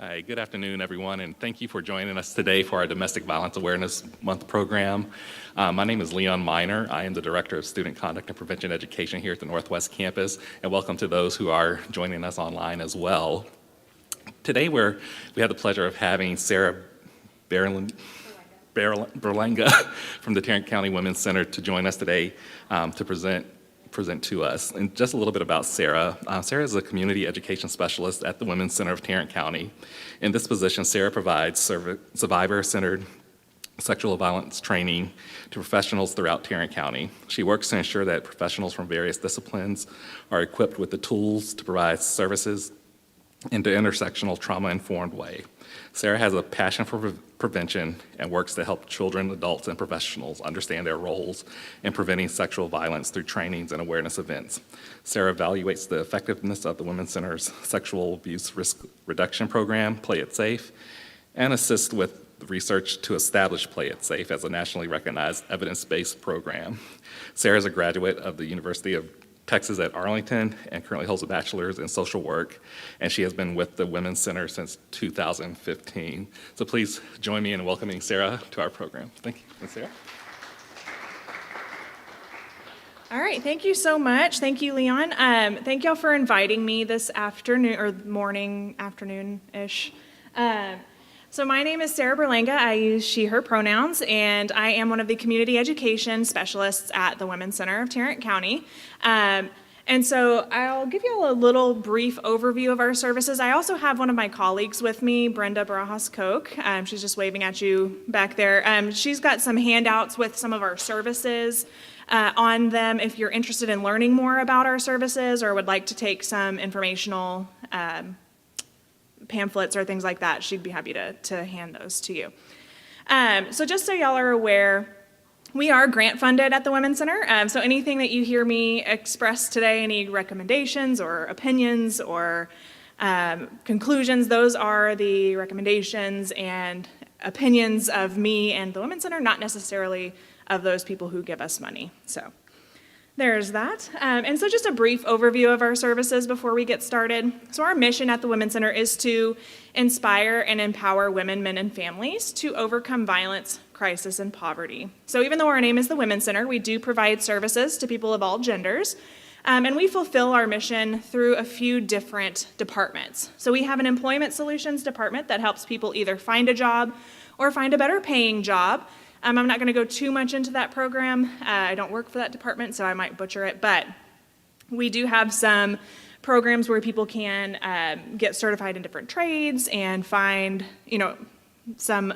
Hi, good afternoon, everyone, and thank you for joining us today for our Domestic Violence Awareness Month program. My name is Leon Miner. I am the Director of Student Conduct and Prevention Education here at the Northwest Campus, and welcome to those who are joining us online as well. Today we have the pleasure of having Sarah Berlenga from the Tarrant County Women's Center to join us today to present to us. And just a little bit about Sarah. Sarah is a community education specialist at the Women's Center of Tarrant County. In this position, Sarah provides survivor-centered sexual violence training to professionals throughout Tarrant County. She works to ensure that professionals from various disciplines are equipped with the tools to provide services in the intersectional trauma-informed way. Sarah has a passion for prevention and works to help children, adults, and professionals understand their roles in preventing sexual violence through trainings and awareness events. Sarah evaluates the effectiveness of the Women's Center's Sexual Abuse Risk Reduction Program, Play It Safe, and assists with research to establish Play It Safe as a nationally recognized evidence-based program. Sarah is a graduate of the University of Texas at Arlington and currently holds a bachelor's in social work, and she has been with the Women's Center since 2015. So please join me in welcoming Sarah to our program. Thank you. And Sarah? All right, thank you so much. Thank you, Leon. Thank y'all for inviting me this afternoon, or morning, afternoon-ish. So my name is Sarah Berlenga. I use she, her pronouns, and I am one of the community education specialists at the Women's Center of Tarrant County. And so I'll give you a little brief overview of our services. I also have one of my colleagues with me, Brenda Barajas-Koch. She's just waving at you back there. She's got some handouts with some of our services on them if you're interested in learning more about our services or would like to take some informational pamphlets or things like that. She'd be happy to hand those to you. So just so y'all are aware, we are grant funded at the Women's Center. So anything that you hear me express today, any recommendations or opinions or conclusions, those are the recommendations and opinions of me and the Women's Center, not necessarily of those people who give us money. So there's that. And so just a brief overview of our services before we get started. So our mission at the Women's Center is to inspire and empower women, men, and families to overcome violence, crisis, and poverty. So even though our name is the Women's Center, we do provide services to people of all genders. And we fulfill our mission through a few different departments. So we have an employment solutions department that helps people either find a job or find a better paying job. I'm not going to go too much into that program. I don't work for that department, so I might butcher it, but we do have some programs where people can get certified in different trades and find, some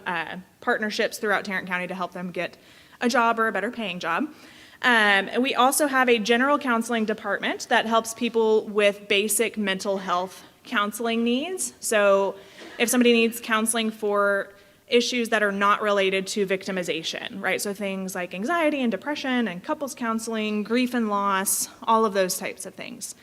partnerships throughout Tarrant County to help them get a job or a better paying job. We also have a general counseling department that helps people with basic mental health counseling needs. So if somebody needs counseling for issues that are not related to victimization, right? So things like anxiety and depression and couples counseling, grief and loss, all of those types of things.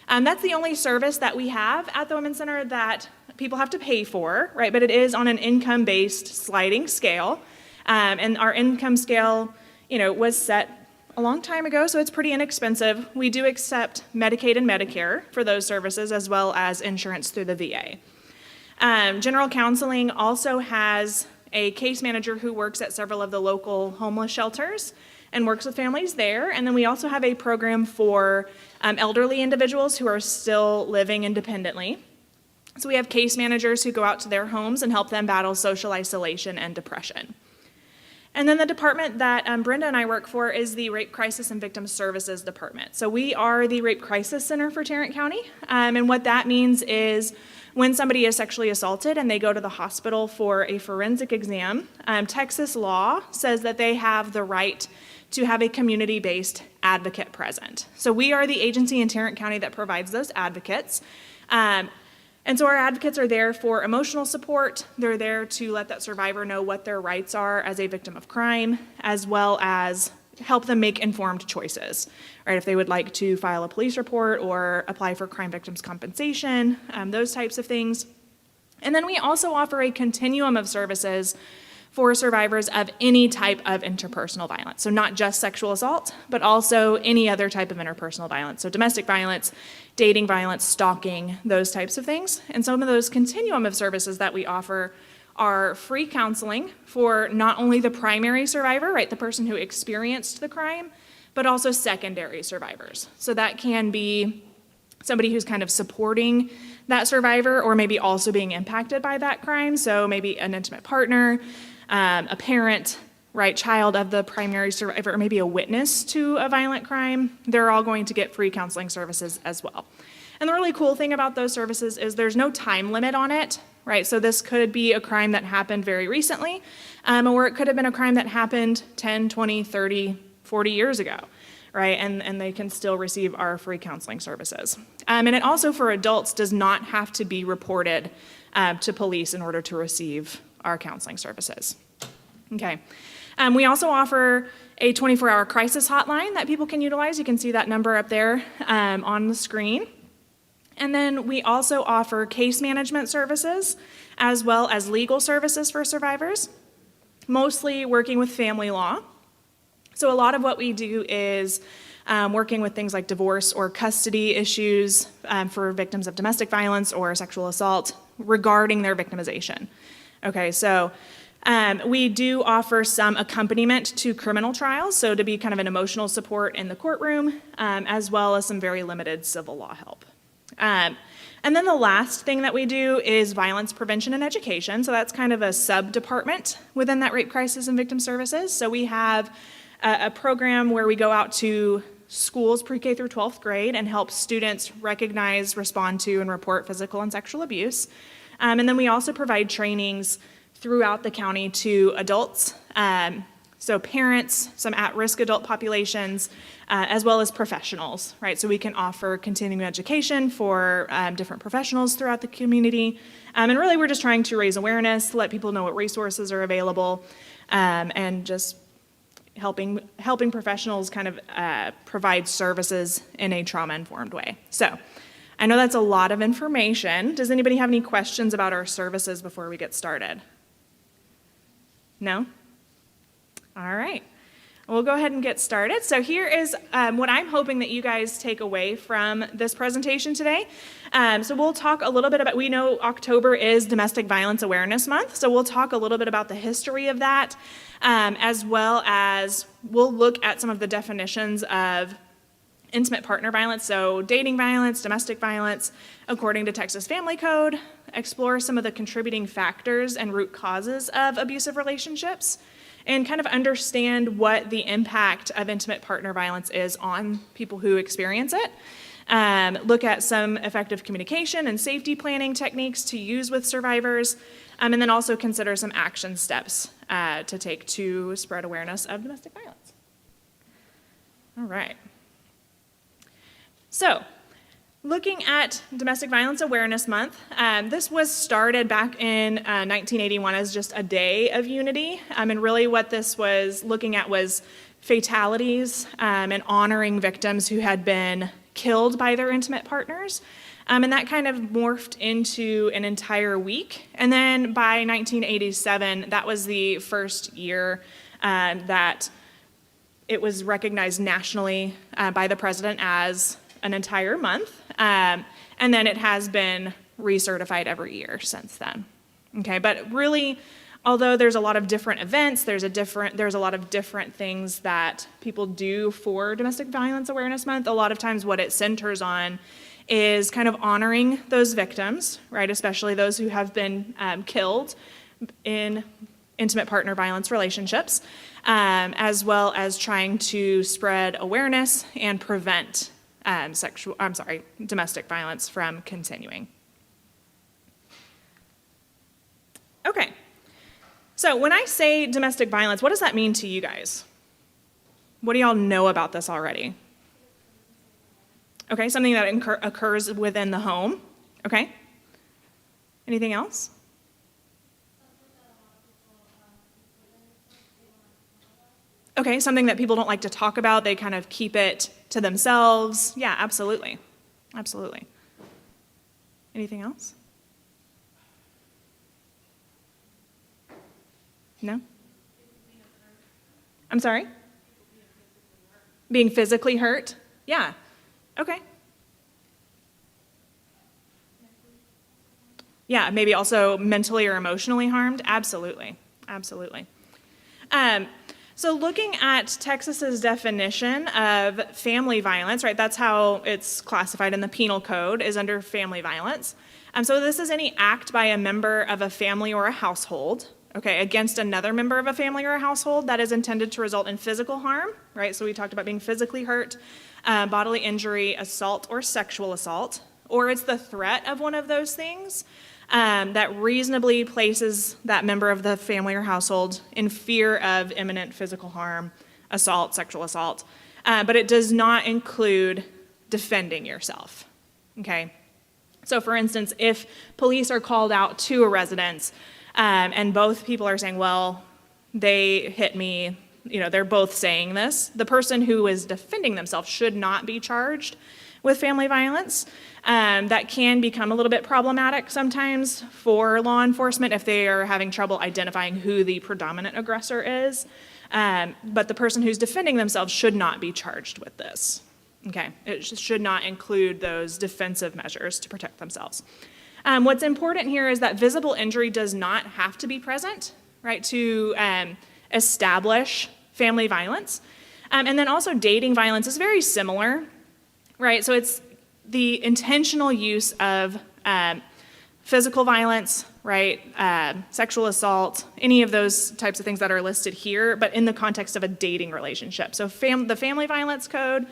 That's the only service that we have at the Women's Center that people have to pay for, right? But it is on an income-based sliding scale. And our income scale, was set a long time ago, so it's pretty inexpensive. We do accept Medicaid and Medicare for those services, as well as insurance through the VA. General counseling also has a case manager who works at several of the local homeless shelters and works with families there. And then we also have a program for elderly individuals who are still living independently. So we have case managers who go out to their homes and help them battle social isolation and depression. And then the department that Brenda and I work for is the Rape Crisis and Victim Services Department. So we are the Rape Crisis Center for Tarrant County. And what that means is when somebody is sexually assaulted and they go to the hospital for a forensic exam, Texas law says that they have the right to have a community-based advocate present. So we are the agency in Tarrant County that provides those advocates. And so our advocates are there for emotional support. They're there to let that survivor know what their rights are as a victim of crime, as well as help them make informed choices, right? If they would like to file a police report or apply for crime victims compensation, those types of things. And then we also offer a continuum of services for survivors of any type of interpersonal violence. So not just sexual assault, but also any other type of interpersonal violence. So domestic violence, dating violence, stalking, those types of things. And some of those continuum of services that we offer are free counseling for not only the primary survivor, right, the person who experienced the crime, but also secondary survivors. So that can be somebody who's kind of supporting that survivor or maybe also being impacted by that crime. So maybe an intimate partner, a parent, right, child of the primary survivor, or maybe a witness to a violent crime. They're all going to get free counseling services as well. And the really cool thing about those services is there's no time limit on it, right? So this could be a crime that happened very recently, or it could have been a crime that happened 10, 20, 30, 40 years ago, right? And they can still receive our free counseling services. And it also, for adults, does not have to be reported to police in order to receive our counseling services. Okay. We also offer a 24-hour crisis hotline that people can utilize. You can see that number up there on the screen. And then we also offer case management services as well as legal services for survivors, mostly working with family law. So a lot of what we do is working with things like divorce or custody issues for victims of domestic violence or sexual assault regarding their victimization. Okay, so we do offer some accompaniment to criminal trials, so to be kind of an emotional support in the courtroom, as well as some very limited civil law help. And then the last thing that we do is violence prevention and education. So that's kind of a sub-department within that rape crisis and victim services. So we have a program where we go out to schools pre-K through 12th grade and help students recognize, respond to, and report physical and sexual abuse. And then we also provide trainings throughout the county to adults, so parents, some at-risk adult populations, as well as professionals, right? So we can offer continuing education for different professionals throughout the community. And really we're just trying to raise awareness, let people know what resources are available, and just helping professionals kind of provide services in a trauma-informed way. So I know that's a lot of information. Does anybody have any questions about our services before we get started? No? All right. We'll go ahead and get started. So here is what I'm hoping that you guys take away from this presentation today. So we'll talk a little bit about, we know October is Domestic Violence Awareness Month, so we'll talk a little bit about the history of that, as well as we'll look at some of the definitions of intimate partner violence, so dating violence, domestic violence, according to Texas Family Code, explore some of the contributing factors and root causes of abusive relationships, and kind of understand what the impact of intimate partner violence is on people who experience it. Look at some effective communication and safety planning techniques to use with survivors, and then also consider some action steps to take to spread awareness of domestic violence. All right. So, looking at Domestic Violence Awareness Month, this was started back in 1981 as just a day of unity, and really what this was looking at was fatalities and honoring victims who had been killed by their intimate partners, and that kind of morphed into an entire week. And then by 1987, that was the first year that it was recognized nationally by the president as an entire month, and then it has been recertified every year since then. Okay, but really, although there's a lot of different events, there's a lot of different things that people do for Domestic Violence Awareness Month. A lot of times what it centers on is kind of honoring those victims, right, especially those who have been killed in intimate partner violence relationships, as well as trying to spread awareness and prevent domestic violence from continuing. Okay, so when I say domestic violence, what does that mean to you guys? What do y'all know about this already? Okay, something that occurs within the home. Okay, anything else? Okay, something that people don't like to talk about, they kind of keep it to themselves. Yeah, absolutely. Absolutely. Anything else? No? I'm sorry? Being physically hurt? Yeah. Okay. Yeah, maybe also mentally or emotionally harmed? Absolutely. Absolutely. So looking at Texas's definition of family violence, right, that's how it's classified in the penal code, is under family violence. So this is any act by a member of a family or a household, okay, against another member of a family or a household that is intended to result in physical harm, right? So we talked about being physically hurt, bodily injury, assault, or sexual assault, or it's the threat of one of those things that reasonably places that member of the family or household in fear of imminent physical harm, assault, sexual assault, but it does not include defending yourself, okay? So for instance, if police are called out to a residence and both people are saying, well, they hit me, they're both saying this, the person who is defending themselves should not be charged with family violence. That can become a little bit problematic sometimes for law enforcement if they are having trouble identifying who the predominant aggressor is. But the person who's defending themselves should not be charged with this. Okay, it should not include those defensive measures to protect themselves. What's important here is that visible injury does not have to be present, right, to establish family violence. And then also dating violence is very similar, right? So it's the intentional use of physical violence, right, sexual assault, any of those types of things that are listed here, but in the context of a dating relationship. So the family violence code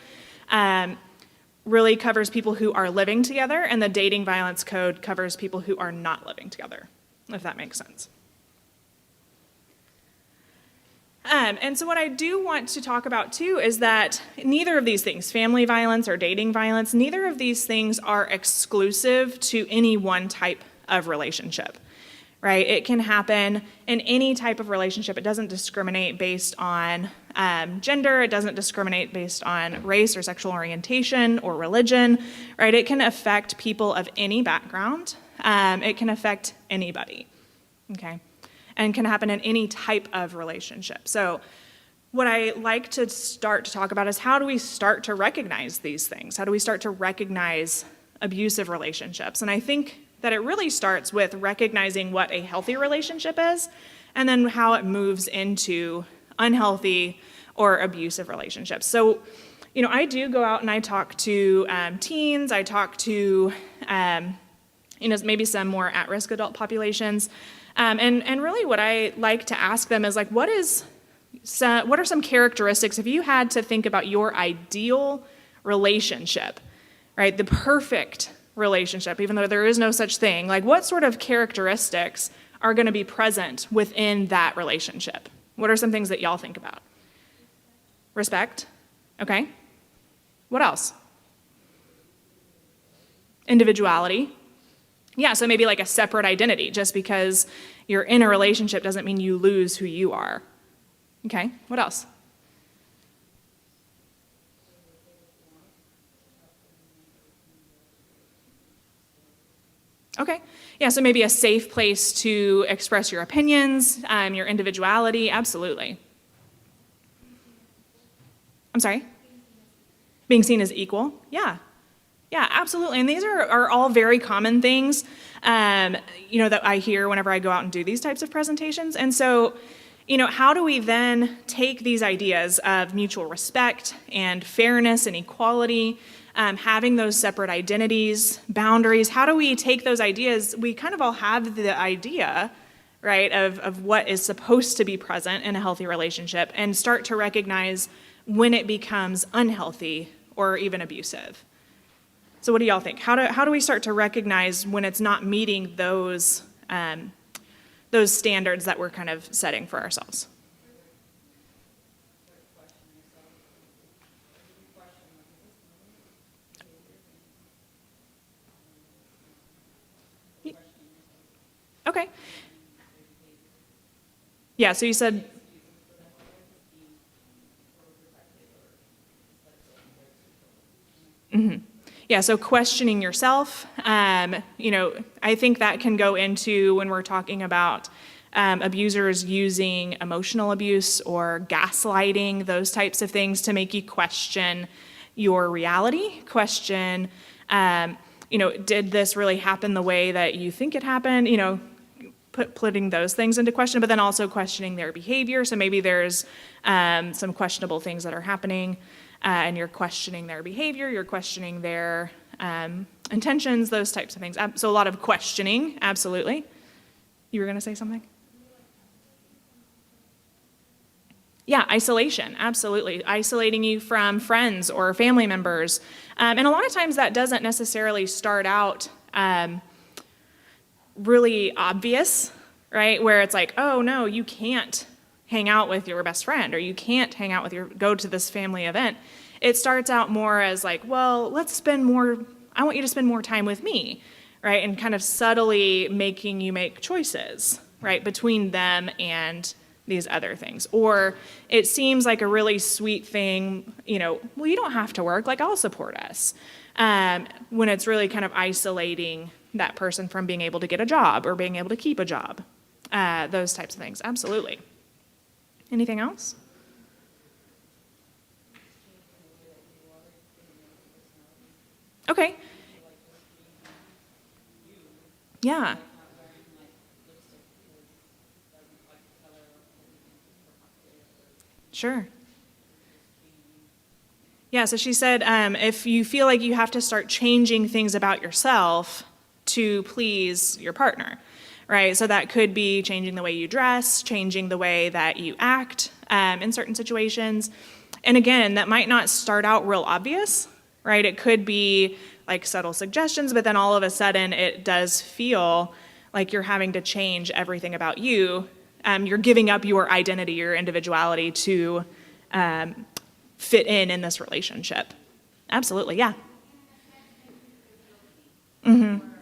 really covers people who are living together, and the dating violence code covers people who are not living together, if that makes sense. And so what I do want to talk about too is that neither of these things, family violence or dating violence, neither of these things are exclusive to any one type of relationship, right? It can happen in any type of relationship. It doesn't discriminate based on gender. It doesn't discriminate based on race or sexual orientation or religion, right? It can affect people of any background. It can affect anybody, okay? And can happen in any type of relationship. So what I like to start to talk about is how do we start to recognize these things? How do we start to recognize abusive relationships? And I think that it really starts with recognizing what a healthy relationship is and then how it moves into unhealthy or abusive relationships. So, I do go out and I talk to teens, I talk to, maybe some more at-risk adult populations. And really what I like to ask them is like, what are some characteristics, if you had to think about your ideal relationship, right, the perfect relationship, even though there is no such thing, like what sort of characteristics are going to be present within that relationship? What are some things that y'all think about? Respect? Okay. What else? Individuality. Yeah, so maybe like a separate identity. Just because you're in a relationship doesn't mean you lose who you are. Okay, what else? Okay, yeah, so maybe a safe place to express your opinions, your individuality, absolutely. I'm sorry? Being seen as equal, yeah. Yeah, absolutely. And these are all very common things, that I hear whenever I go out and do these types of presentations. And so, how do we then take these ideas of mutual respect and fairness and equality, having those separate identities, boundaries, how do we take those ideas? We kind of all have the idea, right, of what is supposed to be present in a healthy relationship and start to recognize when it becomes unhealthy or even abusive. So what do y'all think? How do we start to recognize when it's not meeting those standards that we're kind of setting for ourselves? Okay. Yeah, so you said... Mm-hmm. Yeah, so questioning yourself, I think that can go into when we're talking about abusers using emotional abuse or gaslighting, those types of things to make you question your reality, question, did this really happen the way that you think it happened? Putting those things into question, but then also questioning their behavior. So maybe there's some questionable things that are happening, and you're questioning their behavior, you're questioning their intentions, those types of things. So a lot of questioning, absolutely. You were going to say something? Yeah, isolation, absolutely. Isolating you from friends or family members. And a lot of times that doesn't necessarily start out really obvious, right? Where it's like, oh no, you can't hang out with your best friend, or you can't go to this family event. It starts out more as like, well, I want you to spend more time with me, right? And kind of subtly making you make choices, right, between them and these other things. Or it seems like a really sweet thing, well, you don't have to work, like I'll support us. When it's really kind of isolating that person from being able to get a job or being able to keep a job. Those types of things, absolutely. Anything else? Okay. Yeah. Sure. Yeah, so she said if you feel like you have to start changing things about yourself to please your partner, right? So that could be changing the way you dress, changing the way that you act in certain situations. And again, that might not start out real obvious, right? It could be like subtle suggestions, but then all of a sudden it does feel like you're having to change everything about you. You're giving up your identity, your individuality to fit in this relationship. Absolutely, yeah. Mm-hmm.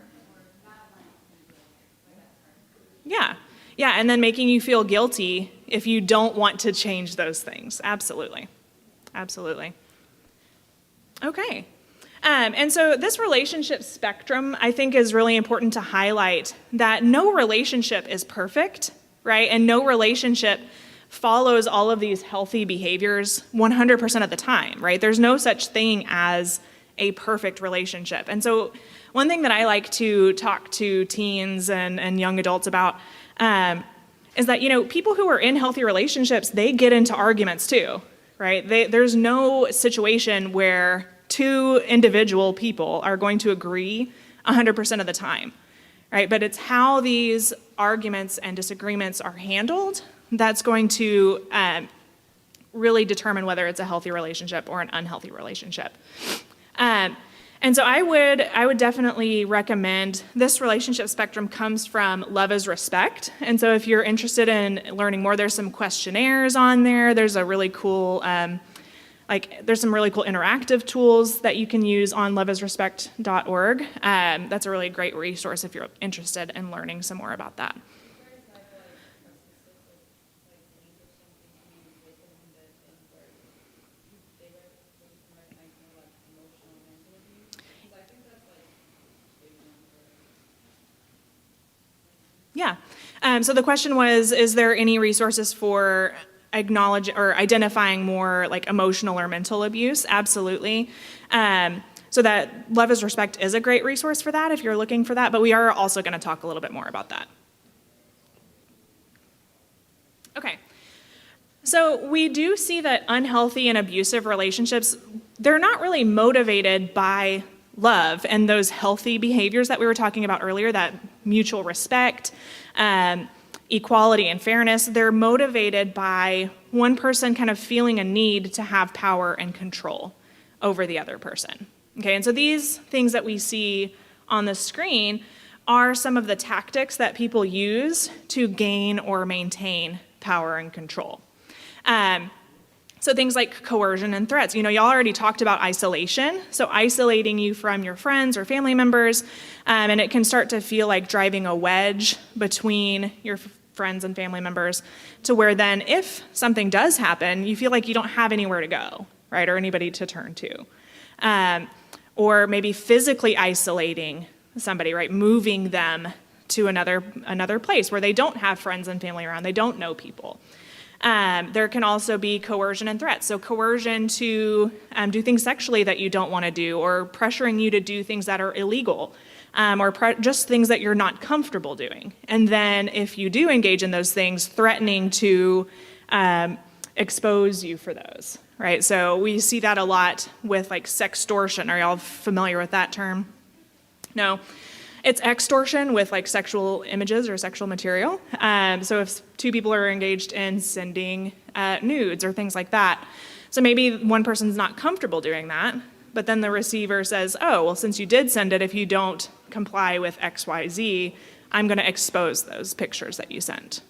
Yeah, and then making you feel guilty if you don't want to change those things. Absolutely. Okay. And so this relationship spectrum, I think, is really important to highlight that no relationship is perfect, right? And no relationship follows all of these healthy behaviors 100% of the time, right? There's no such thing as a perfect relationship. And so one thing that I like to talk to teens and young adults about is that, people who are in healthy relationships, they get into arguments too, right? There's no situation where two individual people are going to agree 100% of the time, right? But it's how these arguments and disagreements are handled that's going to really determine whether it's a healthy relationship or an unhealthy relationship. And so I would definitely recommend this relationship spectrum comes from Love is Respect. And so if you're interested in learning more, there's some questionnaires on there. There's a really cool, there's some really cool interactive tools that you can use on loveisrespect.org. That's a really great resource if you're interested in learning some more about that. Yeah. So the question was, is there any resources for identifying more like emotional or mental abuse? Absolutely. So that Love is Respect is a great resource for that if you're looking for that, but we are also going to talk a little bit more about that. Okay. So we do see that unhealthy and abusive relationships, they're not really motivated by love and those healthy behaviors that we were talking about earlier, that mutual respect, equality and fairness. They're motivated by one person kind of feeling a need to have power and control over the other person. Okay, and so these things that we see on the screen are some of the tactics that people use to gain or maintain power and control. So things like coercion and threats. Y'all already talked about isolation. So isolating you from your friends or family members, and it can start to feel like driving a wedge between your friends and family members to where then if something does happen, you feel like you don't have anywhere to go, right, or anybody to turn to. Or maybe physically isolating somebody, right, moving them to another place where they don't have friends and family around, they don't know people. There can also be coercion and threats. So coercion to do things sexually that you don't want to do, or pressuring you to do things that are illegal, or just things that you're not comfortable doing. And then if you do engage in those things, threatening to expose you for those, right? So we see that a lot with like sextortion. Are y'all familiar with that term? No. It's extortion with like sexual images or sexual material. So if two people are engaged in sending nudes or things like that, so maybe one person's not comfortable doing that, but then the receiver says, oh, well, since you did send it, if you don't comply with X, Y, Z, I'm going to expose those pictures that you sent.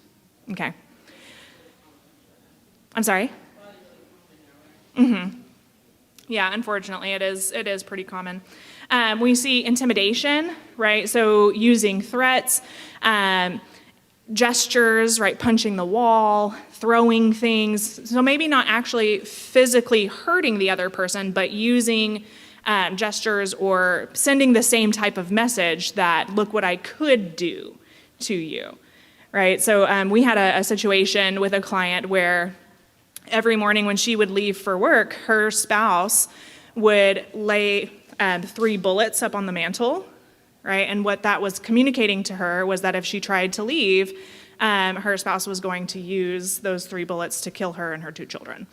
Okay. I'm sorry? Mm-hmm. Yeah, unfortunately, it is pretty common. We see intimidation, right? So using threats, gestures, right? Punching the wall, throwing things. So maybe not actually physically hurting the other person, but using gestures or sending the same type of message that, look what I could do to you, right? So we had a situation with a client where every morning when she would leave for work, her spouse would lay 3 bullets up on the mantle, right? And what that was communicating to her was that if she tried to leave, her spouse was going to use those 3 bullets to kill her and her 2 children,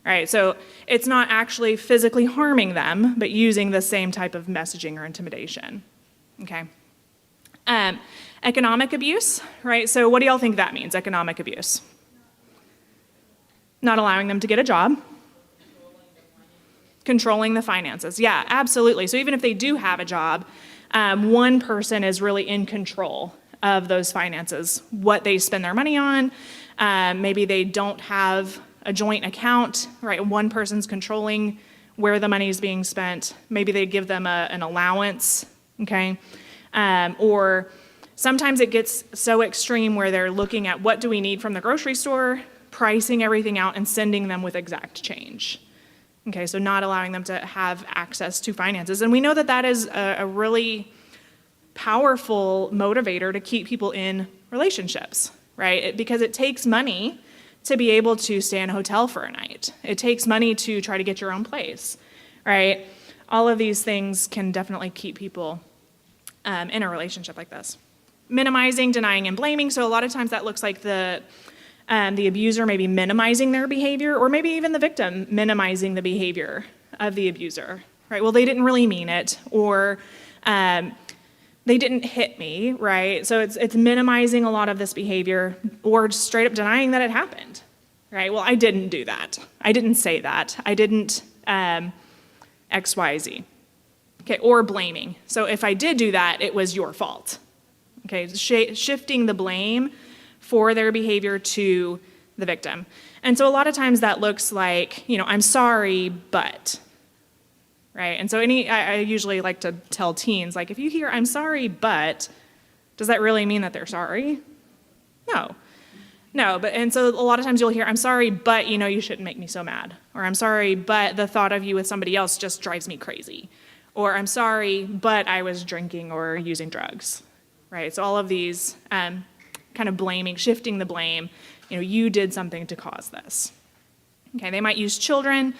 right? So it's not actually physically harming them, but using the same type of messaging or intimidation, okay? Economic abuse, right? So what do y'all think that means, economic abuse? Not allowing them to get a job. Controlling the finances. Yeah, absolutely. So even if they do have a job, one person is really in control of those finances, what they spend their money on. Maybe they don't have a joint account, right? One person's controlling where the money is being spent. Maybe they give them an allowance, okay? Or sometimes it gets so extreme where they're looking at what do we need from the grocery store, pricing everything out and sending them with exact change. Okay, so not allowing them to have access to finances. And we know that that is a really powerful motivator to keep people in relationships, right? Because it takes money to be able to stay in a hotel for a night. It takes money to try to get your own place, right? All of these things can definitely keep people in a relationship like this. Minimizing, denying, and blaming. So a lot of times that looks like the abuser maybe minimizing their behavior, or maybe even the victim minimizing the behavior of the abuser, right? Well, they didn't really mean it, or they didn't hit me, right? So it's minimizing a lot of this behavior, or straight up denying that it happened, right? Well, I didn't do that. I didn't say that. I didn't X, Y, Z. Okay, or blaming. So if I did do that, it was your fault. Okay, shifting the blame for their behavior to the victim. And so a lot of times that looks like, I'm sorry, but, right? And so I usually like to tell teens, like, if you hear, I'm sorry, but, does that really mean that they're sorry? No, and so a lot of times you'll hear, I'm sorry, but, you shouldn't make me so mad. Or I'm sorry, but the thought of you with somebody else just drives me crazy. Or I'm sorry, but I was drinking or using drugs, right? So all of these kind of blaming, shifting the blame, you did something to cause this. Okay, they might use children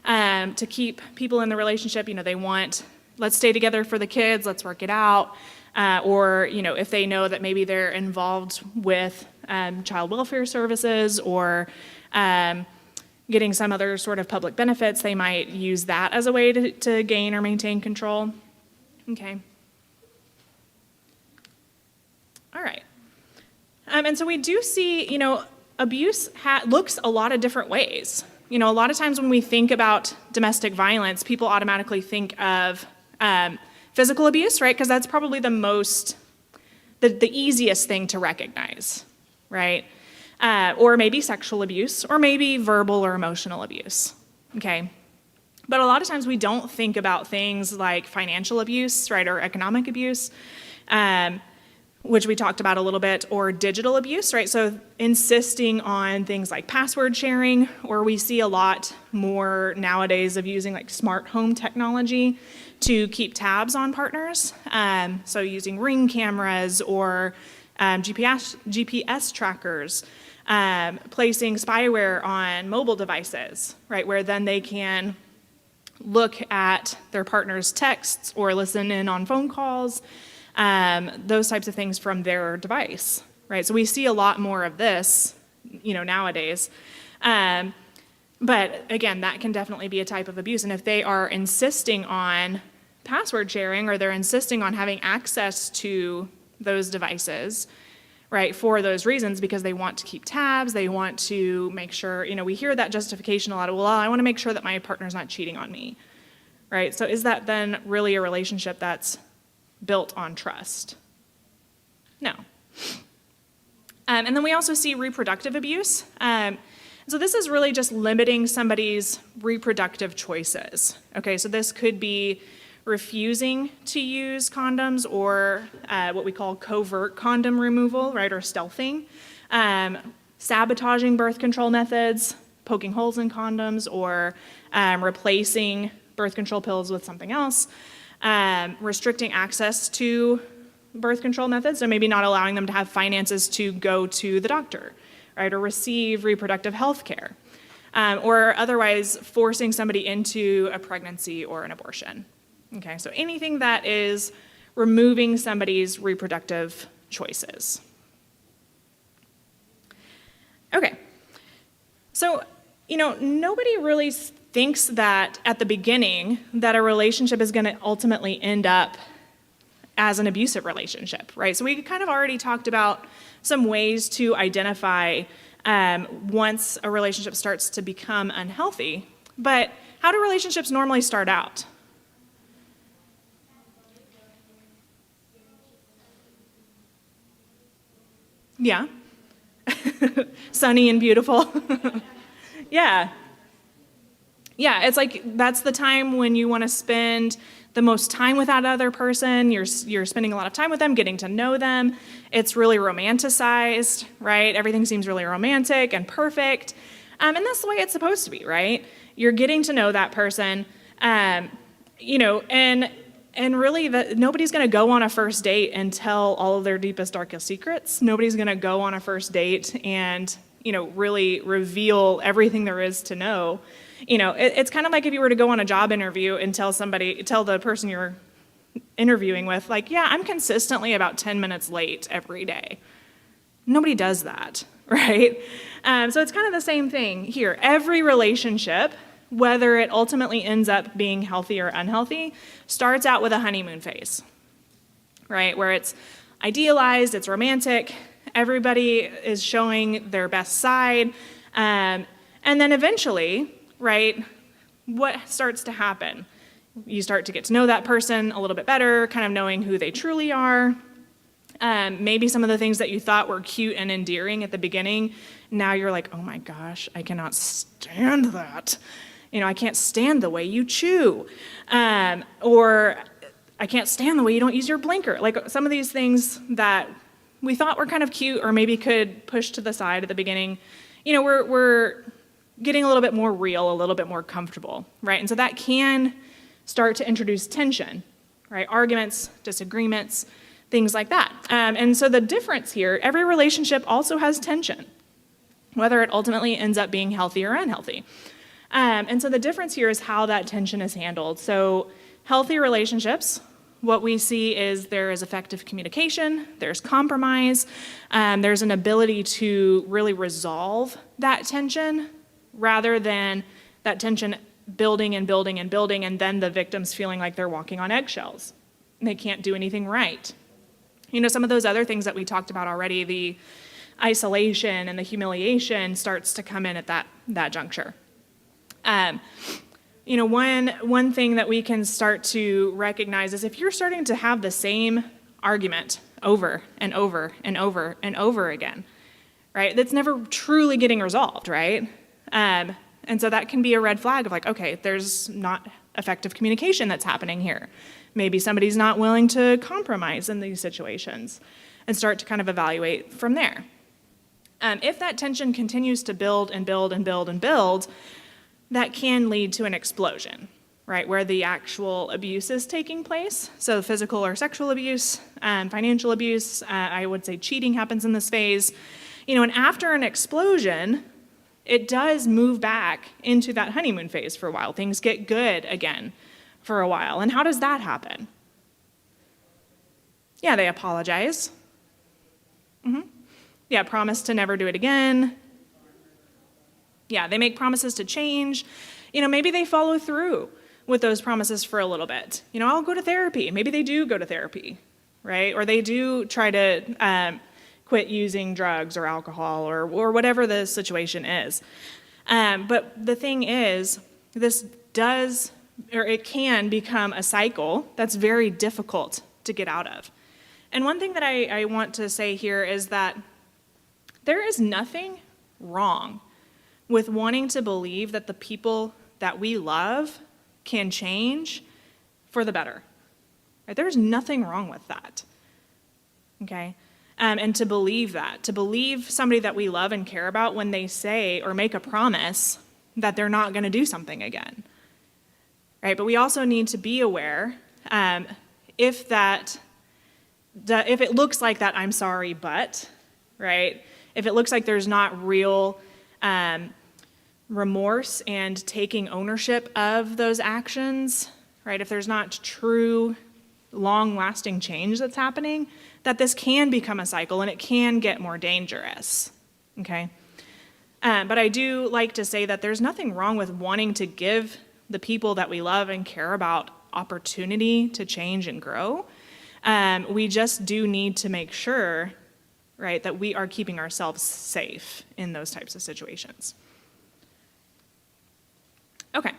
to keep people in the relationship. They want, let's stay together for the kids, let's work it out. Or, if they know that maybe they're involved with child welfare services or getting some other sort of public benefits, they might use that as a way to gain or maintain control. Okay. All right. And so we do see, abuse looks a lot of different ways. A lot of times when we think about domestic violence, people automatically think of physical abuse, right? Because that's probably the easiest thing to recognize, right? Or maybe sexual abuse, or maybe verbal or emotional abuse, okay? But a lot of times we don't think about things like financial abuse, right, or economic abuse. which we talked about a little bit, or digital abuse, right? So insisting on things like password sharing, or we see a lot more nowadays of using like smart home technology to keep tabs on partners. So using Ring cameras or GPS trackers, placing spyware on mobile devices, right? Where then they can look at their partner's texts or listen in on phone calls, those types of things from their device, right? So we see a lot more of this, nowadays. But again, that can definitely be a type of abuse. And if they are insisting on password sharing or they're insisting on having access to those devices, right, for those reasons, because they want to keep tabs, they want to make sure, we hear that justification a lot of, well, I want to make sure that my partner's not cheating on me, right? So is that then really a relationship that's built on trust? No. And then we also see reproductive abuse. So this is really just limiting somebody's reproductive choices. Okay, so this could be refusing to use condoms or what we call covert condom removal, right, or stealthing, sabotaging birth control methods, poking holes in condoms, or replacing birth control pills with something else, restricting access to birth control methods, so maybe not allowing them to have finances to go to the doctor, right, or receive reproductive health care, or otherwise forcing somebody into a pregnancy or an abortion. Okay, so anything that is removing somebody's reproductive choices. Okay, so, nobody really thinks that at the beginning that a relationship is going to ultimately end up as an abusive relationship, right? So we kind of already talked about some ways to identify once a relationship starts to become unhealthy, but how do relationships normally start out? Yeah. Sunny and beautiful. Yeah. Yeah, it's like that's the time when you want to spend the most time with that other person. You're spending a lot of time with them, getting to know them. It's really romanticized, right? Everything seems really romantic and perfect. And that's the way it's supposed to be, right? You're getting to know that person, and really, nobody's going to go on a first date and tell all of their deepest, darkest secrets. Nobody's going to go on a first date and, really reveal everything there is to know. It's kind of like if you were to go on a job interview and tell the person you're interviewing with, like, yeah, I'm consistently about 10 minutes late every day. Nobody does that, right? So it's kind of the same thing here. Every relationship, whether it ultimately ends up being healthy or unhealthy, starts out with a honeymoon phase, right? Where it's idealized, it's romantic, everybody is showing their best side, and then eventually, right, what starts to happen? You start to get to know that person a little bit better, kind of knowing who they truly are. Maybe some of the things that you thought were cute and endearing at the beginning, now you're like, oh my gosh, I cannot stand that. I can't stand the way you chew. Or I can't stand the way you don't use your blinker. Like some of these things that we thought were kind of cute or maybe could push to the side at the beginning, we're getting a little bit more real, a little bit more comfortable, right? And so that can start to introduce tension, right? Arguments, disagreements, things like that. And so the difference here, every relationship also has tension, whether it ultimately ends up being healthy or unhealthy. And so the difference here is how that tension is handled. So healthy relationships, what we see is there is effective communication, there's compromise, there's an ability to really resolve that tension rather than that tension building and building and building and then the victims feeling like they're walking on eggshells. They can't do anything right. Some of those other things that we talked about already, the isolation and the humiliation starts to come in at that juncture. One thing that we can start to recognize is if you're starting to have the same argument over and over and over and over again, right? That's never truly getting resolved, right? And so that can be a red flag of like, okay, there's not effective communication that's happening here. Maybe somebody's not willing to compromise in these situations. and start to kind of evaluate from there. If that tension continues to build and build and build and build, that can lead to an explosion, right, where the actual abuse is taking place. So physical or sexual abuse, financial abuse, I would say cheating happens in this phase. And after an explosion, it does move back into that honeymoon phase for a while. Things get good again for a while. And how does that happen? Yeah, they apologize. Yeah, promise to never do it again. Yeah, they make promises to change. Maybe they follow through with those promises for a little bit. I'll go to therapy. Maybe they do go to therapy, right? Or they do try to quit using drugs or alcohol or whatever the situation is. But the thing is, it can become a cycle that's very difficult to get out of. And one thing that I want to say here is that there is nothing wrong with wanting to believe that the people that we love can change for the better. Right? There's nothing wrong with that. Okay? And to believe somebody that we love and care about when they say or make a promise that they're not going to do something again. Right? But we also need to be aware if it looks like that I'm sorry, but, right? If it looks like there's not real remorse and taking ownership of those actions, right? If there's not true, long-lasting change that's happening, that this can become a cycle and it can get more dangerous, okay? But I do like to say that there's nothing wrong with wanting to give the people that we love and care about opportunity to change and grow. We just do need to make sure, right, that we are keeping ourselves safe in those types of situations. Okay,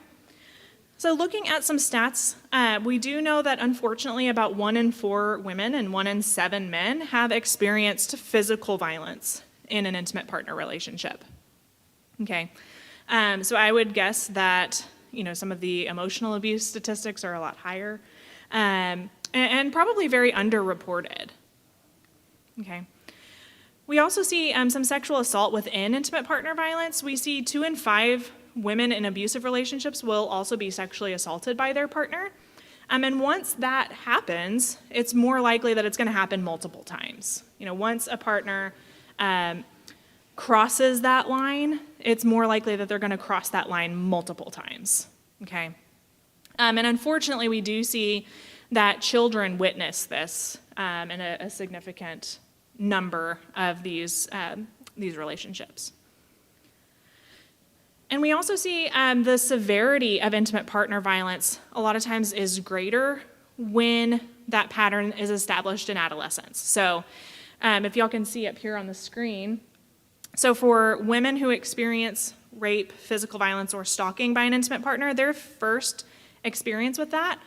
so looking at some stats, we do know that unfortunately about 1 in 4 women and 1 in 7 men have experienced physical violence in an intimate partner relationship. Okay, so I would guess that some of the emotional abuse statistics are a lot higher, and probably very underreported. Okay. We also see some sexual assault within intimate partner violence. We see 2 in 5 women in abusive relationships will also be sexually assaulted by their partner. And once that happens, it's more likely that it's going to happen multiple times. Once a partner crosses that line, it's more likely that they're going to cross that line multiple times. Okay. And unfortunately, we do see that children witness this in a significant number of these relationships. And we also see the severity of intimate partner violence a lot of times is greater when that pattern is established in adolescence. So if y'all can see up here on the screen, so for women who experience rape, physical violence, or stalking by an intimate partner, their first experience with that,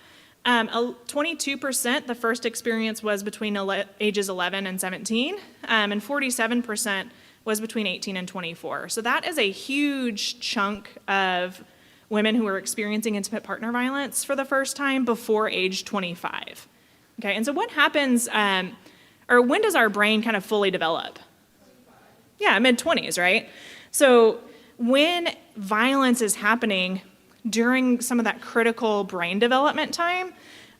22%, the first experience was between ages 11 and 17, and 47% was between 18 and 24. So that is a huge chunk of women who are experiencing intimate partner violence for the first time before age 25. Okay, and so what happens, or when does our brain kind of fully develop? Yeah, mid-20s, right? So when violence is happening during some of that critical brain development time,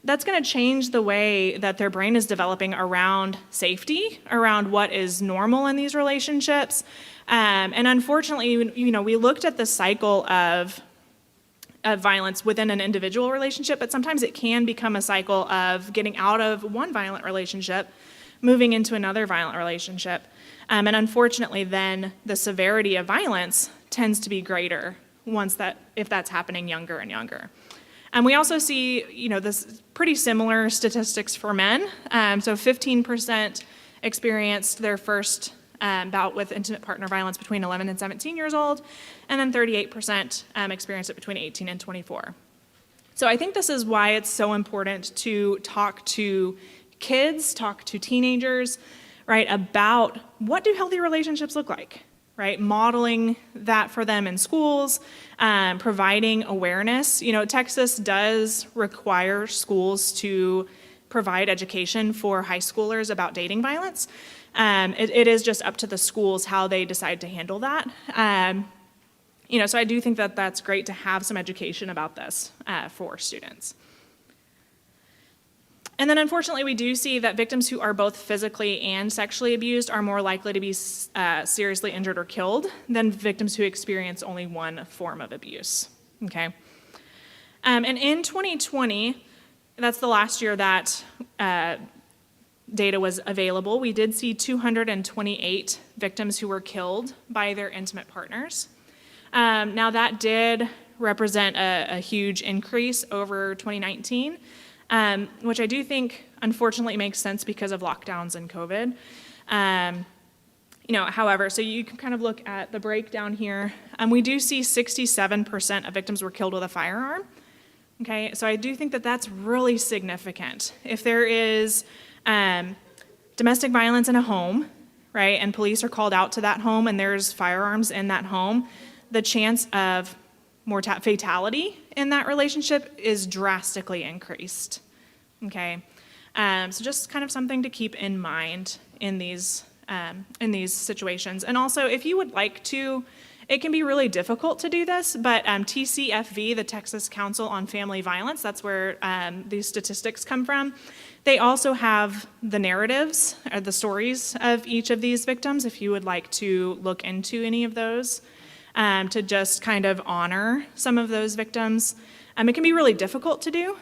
that's going to change the way that their brain is developing around safety, around what is normal in these relationships. And unfortunately, we looked at the cycle of violence within an individual relationship, but sometimes it can become a cycle of getting out of one violent relationship, moving into another violent relationship. And unfortunately, then the severity of violence tends to be greater if that's happening younger and younger. And we also see, this pretty similar statistics for men. So 15% experienced their first bout with intimate partner violence between 11 and 17 years old, and then 38% experienced it between 18 and 24. So I think this is why it's so important to talk to kids, talk to teenagers, right, about what do healthy relationships look like, right? Modeling that for them in schools, providing awareness. Texas does require schools to provide education for high schoolers about dating violence. It is just up to the schools how they decide to handle that. So I do think that that's great to have some education about this for students. And then unfortunately, we do see that victims who are both physically and sexually abused are more likely to be seriously injured or killed than victims who experience only one form of abuse, okay? And in 2020, that's the last year that data was available, we did see 228 victims who were killed by their intimate partners. Now that did represent a huge increase over 2019, which I do think unfortunately makes sense because of lockdowns and COVID. However, so you can kind of look at the breakdown here. We do see 67% of victims were killed with a firearm. Okay, so I do think that that's really significant. If there is domestic violence in a home, right, and police are called out to that home and there's firearms in that home, the chance of fatality in that relationship is drastically increased, okay? So just kind of something to keep in mind in these situations. And also, if you would like to, it can be really difficult to do this, but TCFV, the Texas Council on Family Violence, that's where these statistics come from, they also have the narratives, or the stories of each of these victims, if you would like to look into any of those. To just kind of honor some of those victims. It can be really difficult to do,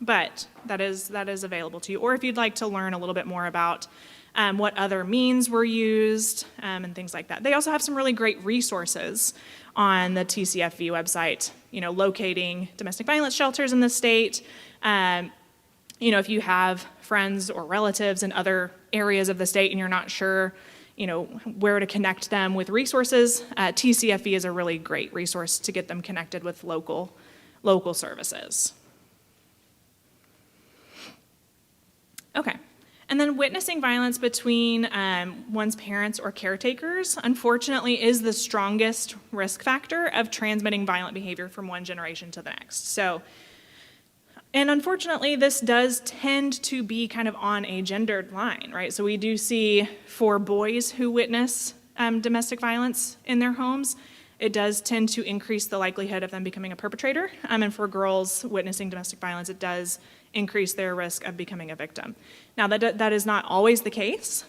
but that is available to you. Or if you'd like to learn a little bit more about what other means were used and things like that. They also have some really great resources on the TCFV website, locating domestic violence shelters in the state. If you have friends or relatives in other areas of the state and you're not sure where to connect them with resources, TCFV is a really great resource to get them connected with local services. Okay, and then witnessing violence between one's parents or caretakers, unfortunately, is the strongest risk factor of transmitting violent behavior from one generation to the next. And unfortunately, this does tend to be kind of on a gendered line, right? So we do see for boys who witness domestic violence in their homes, it does tend to increase the likelihood of them becoming a perpetrator. And for girls witnessing domestic violence, it does increase their risk of becoming a victim. Now, that is not always the case,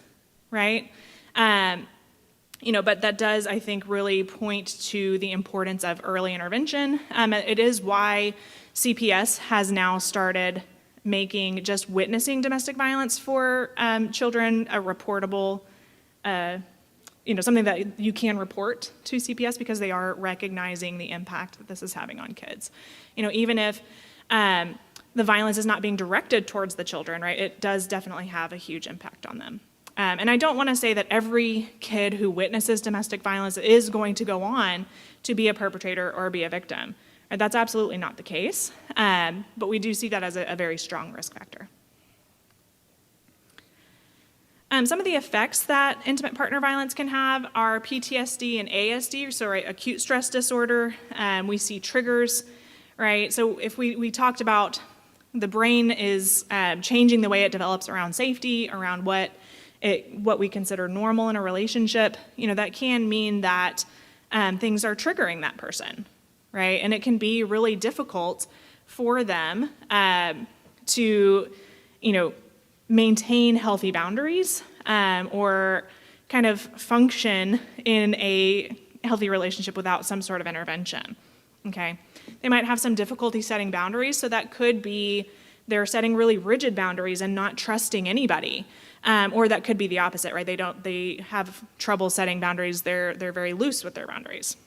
right? But that does, I think, really point to the importance of early intervention. It is why CPS has now started making just witnessing domestic violence for children a reportable, something that you can report to CPS because they are recognizing the impact that this is having on kids. Even if the violence is not being directed towards the children, right, it does definitely have a huge impact on them. And I don't want to say that every kid who witnesses domestic violence is going to go on to be a perpetrator or be a victim. That's absolutely not the case, but we do see that as a very strong risk factor. Some of the effects that intimate partner violence can have are PTSD and ASD, so right, acute stress disorder. We see triggers, right? So if we talked about the brain is changing the way it develops around safety, around what we consider normal in a relationship, that can mean that things are triggering that person, right? And it can be really difficult for them to, maintain healthy boundaries or kind of function in a healthy relationship without some sort of intervention, okay? They might have some difficulty setting boundaries, so that could be they're setting really rigid boundaries and not trusting anybody. Or that could be the opposite, right? They have trouble setting boundaries. They're very loose with their boundaries.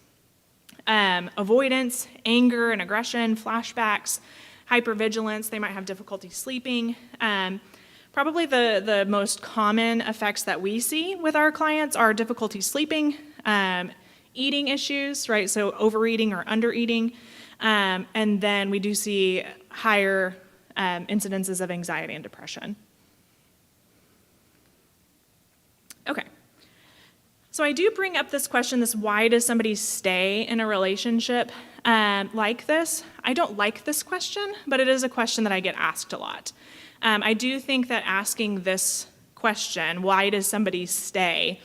Avoidance, anger and aggression, flashbacks, hypervigilance. They might have difficulty sleeping. Probably the most common effects that we see with our clients are difficulty sleeping, eating issues, right? So overeating or undereating. And then we do see higher incidences of anxiety and depression. Okay, so I do bring up this question, why does somebody stay in a relationship like this? I don't like this question, but it is a question that I get asked a lot. I do think that asking this question, why does somebody stay,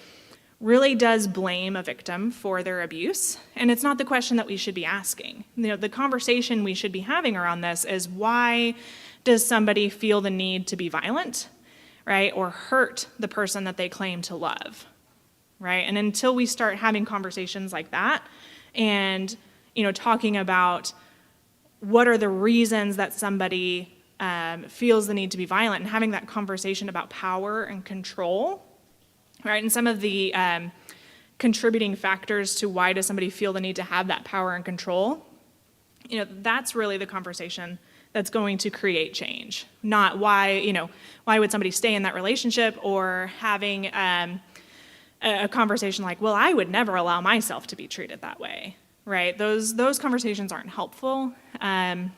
really does blame a victim for their abuse, and it's not the question that we should be asking. The conversation we should be having around this is, why does somebody feel the need to be violent, right, or hurt the person that they claim to love, right? And until we start having conversations like that and, talking about what are the reasons that somebody feels the need to be violent, and having that conversation about power and control, right? And some of the contributing factors to why does somebody feel the need to have that power and control, that's really the conversation that's going to create change. Not why would somebody stay in that relationship, or having a conversation like, well, I would never allow myself to be treated that way, right? Those conversations aren't helpful and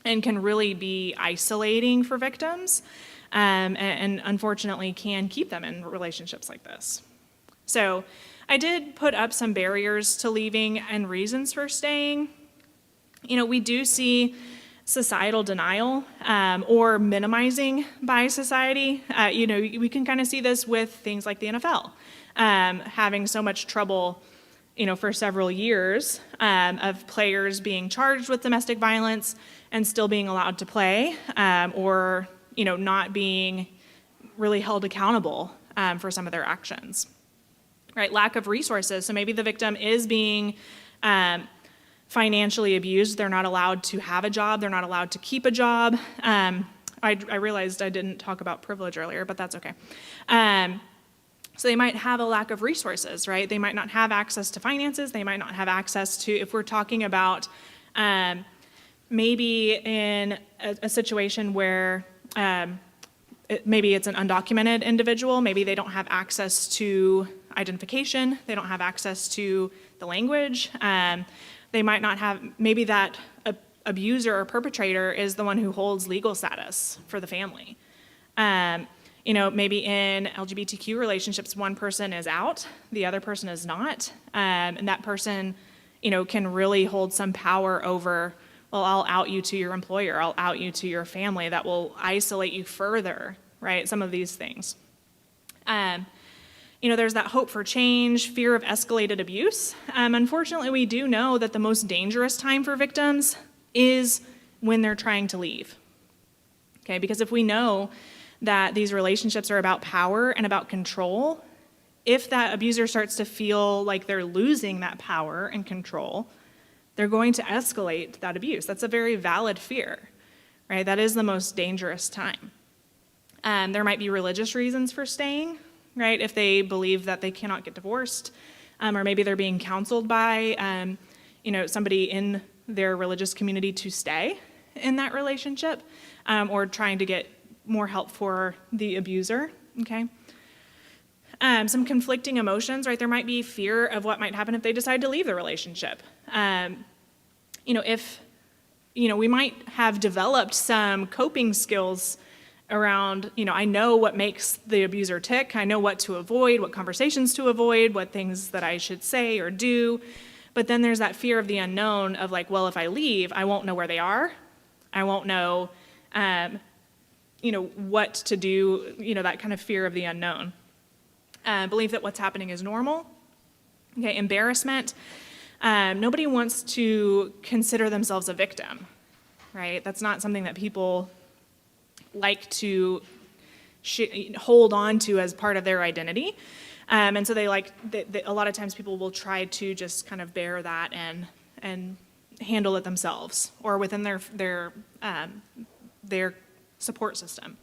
can really be isolating for victims. And unfortunately can keep them in relationships like this. So I did put up some barriers to leaving and reasons for staying. We do see societal denial or minimizing by society. We can kind of see this with things like the NFL, having so much trouble, for several years of players being charged with domestic violence and still being allowed to play, or not being really held accountable for some of their actions, right? Lack of resources. So maybe the victim is being financially abused. They're not allowed to have a job. They're not allowed to keep a job. I realized I didn't talk about privilege earlier, but that's okay. So they might have a lack of resources, right? They might not have access to finances. They might not have access to, if we're talking about maybe in a situation where maybe it's an undocumented individual, maybe they don't have access to identification, they don't have access to the language, they might not have, maybe that abuser or perpetrator is the one who holds legal status for the family. Maybe in LGBTQ relationships, one person is out, the other person is not, and that person, can really hold some power over, well, I'll out you to your employer, I'll out you to your family, that will isolate you further, right? Some of these things. There's that hope for change, fear of escalated abuse. Unfortunately, we do know that the most dangerous time for victims is when they're trying to leave, okay? Because if we know that these relationships are about power and about control, if that abuser starts to feel like they're losing that power and control, they're going to escalate that abuse. That's a very valid fear, right? That is the most dangerous time. There might be religious reasons for staying, right? If they believe that they cannot get divorced, or maybe they're being counseled by, somebody in their religious community to stay in that relationship, or trying to get more help for the abuser, okay? Some conflicting emotions, right? There might be fear of what might happen if they decide to leave the relationship. We might have developed some coping skills around, I know what makes the abuser tick, I know what to avoid, what conversations to avoid, what things that I should say or do, but then there's that fear of the unknown of like, well, if I leave, I won't know where they are, I won't know, what to do, that kind of fear of the unknown. Believe that what's happening is normal. Okay, embarrassment. Nobody wants to consider themselves a victim, right? That's not something that people like to hold on to as part of their identity. And so a lot of times people will try to just kind of bear that and handle it themselves or within their support system.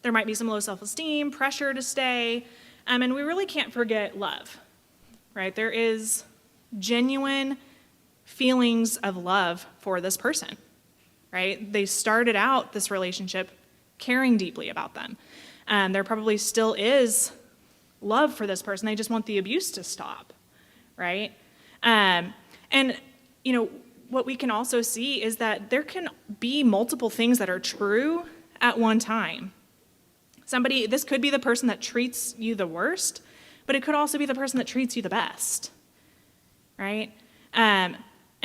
There might be some low self-esteem, pressure to stay, and we really can't forget love, right? There is genuine feelings of love for this person, right? They started out this relationship caring deeply about them. There probably still is love for this person. They just want the abuse to stop, right? What we can also see is that there can be multiple things that are true at one time. This could be the person that treats you the worst, but it could also be the person that treats you the best, right? And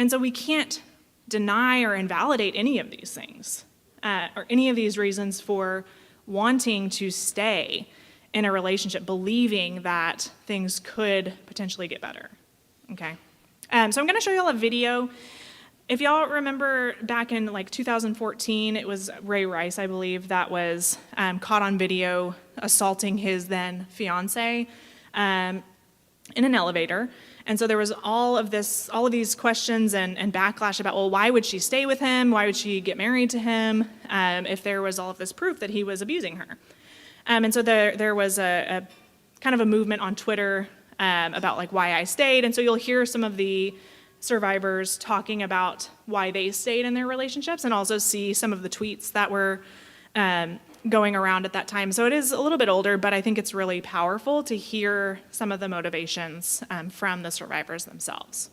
so we can't deny or invalidate any of these things. or any of these reasons for wanting to stay in a relationship, believing that things could potentially get better, okay? So I'm gonna show y'all a video. If y'all remember back in like 2014, it was Ray Rice, I believe, that was caught on video assaulting his then fiance in an elevator. And so there was all of these questions and backlash about, well, why would she stay with him? Why would she get married to him if there was all of this proof that he was abusing her? And so there was a kind of a movement on Twitter about like why I stayed. And so you'll hear some of the survivors talking about why they stayed in their relationships, and also see some of the tweets that were going around at that time. So it is a little bit older, but I think it's really powerful to hear some of the motivations from the survivors themselves.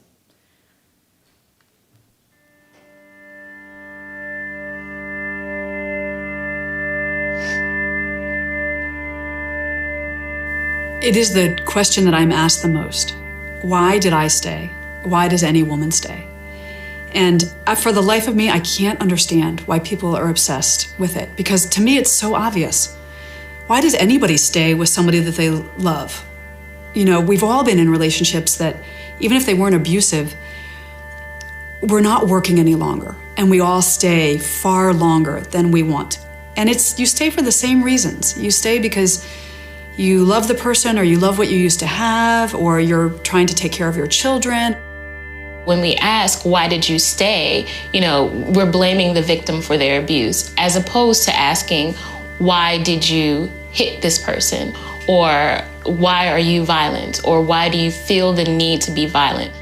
It is the question that I'm asked the most. Why did I stay? Why does any woman stay? And for the life of me, I can't understand why people are obsessed with it, because to me, it's so obvious. Why does anybody stay with somebody that they love? You know, we've all been in relationships that, even if they weren't abusive, we're not working any longer, and we all stay far longer than we want. And you stay for the same reasons. You stay because you love the person, or you love what you used to have, or you're trying to take care of your children. When we ask, why did you stay? We're blaming the victim for their abuse, as opposed to asking, why did you hit this person? Or why are you violent? Or why do you feel the need to be violent?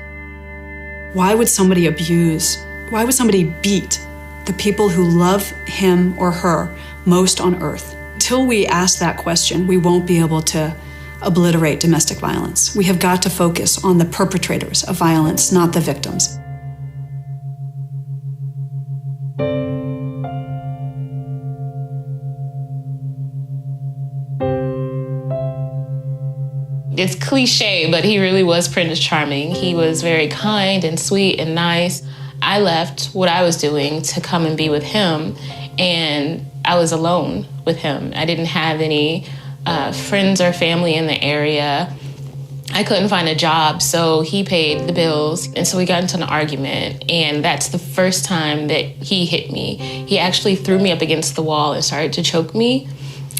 Why would somebody abuse? Why would somebody beat the people who love him or her most on earth? Until we ask that question, we won't be able to obliterate domestic violence. We have got to focus on the perpetrators of violence, not the victims. It's cliche, but he really was Prince Charming. He was very kind and sweet and nice. I left what I was doing to come and be with him, and I was alone with him. I didn't have any friends or family in the area. I couldn't find a job, so he paid the bills. And so we got into an argument, and that's the first time that he hit me. He actually threw me up against the wall and started to choke me.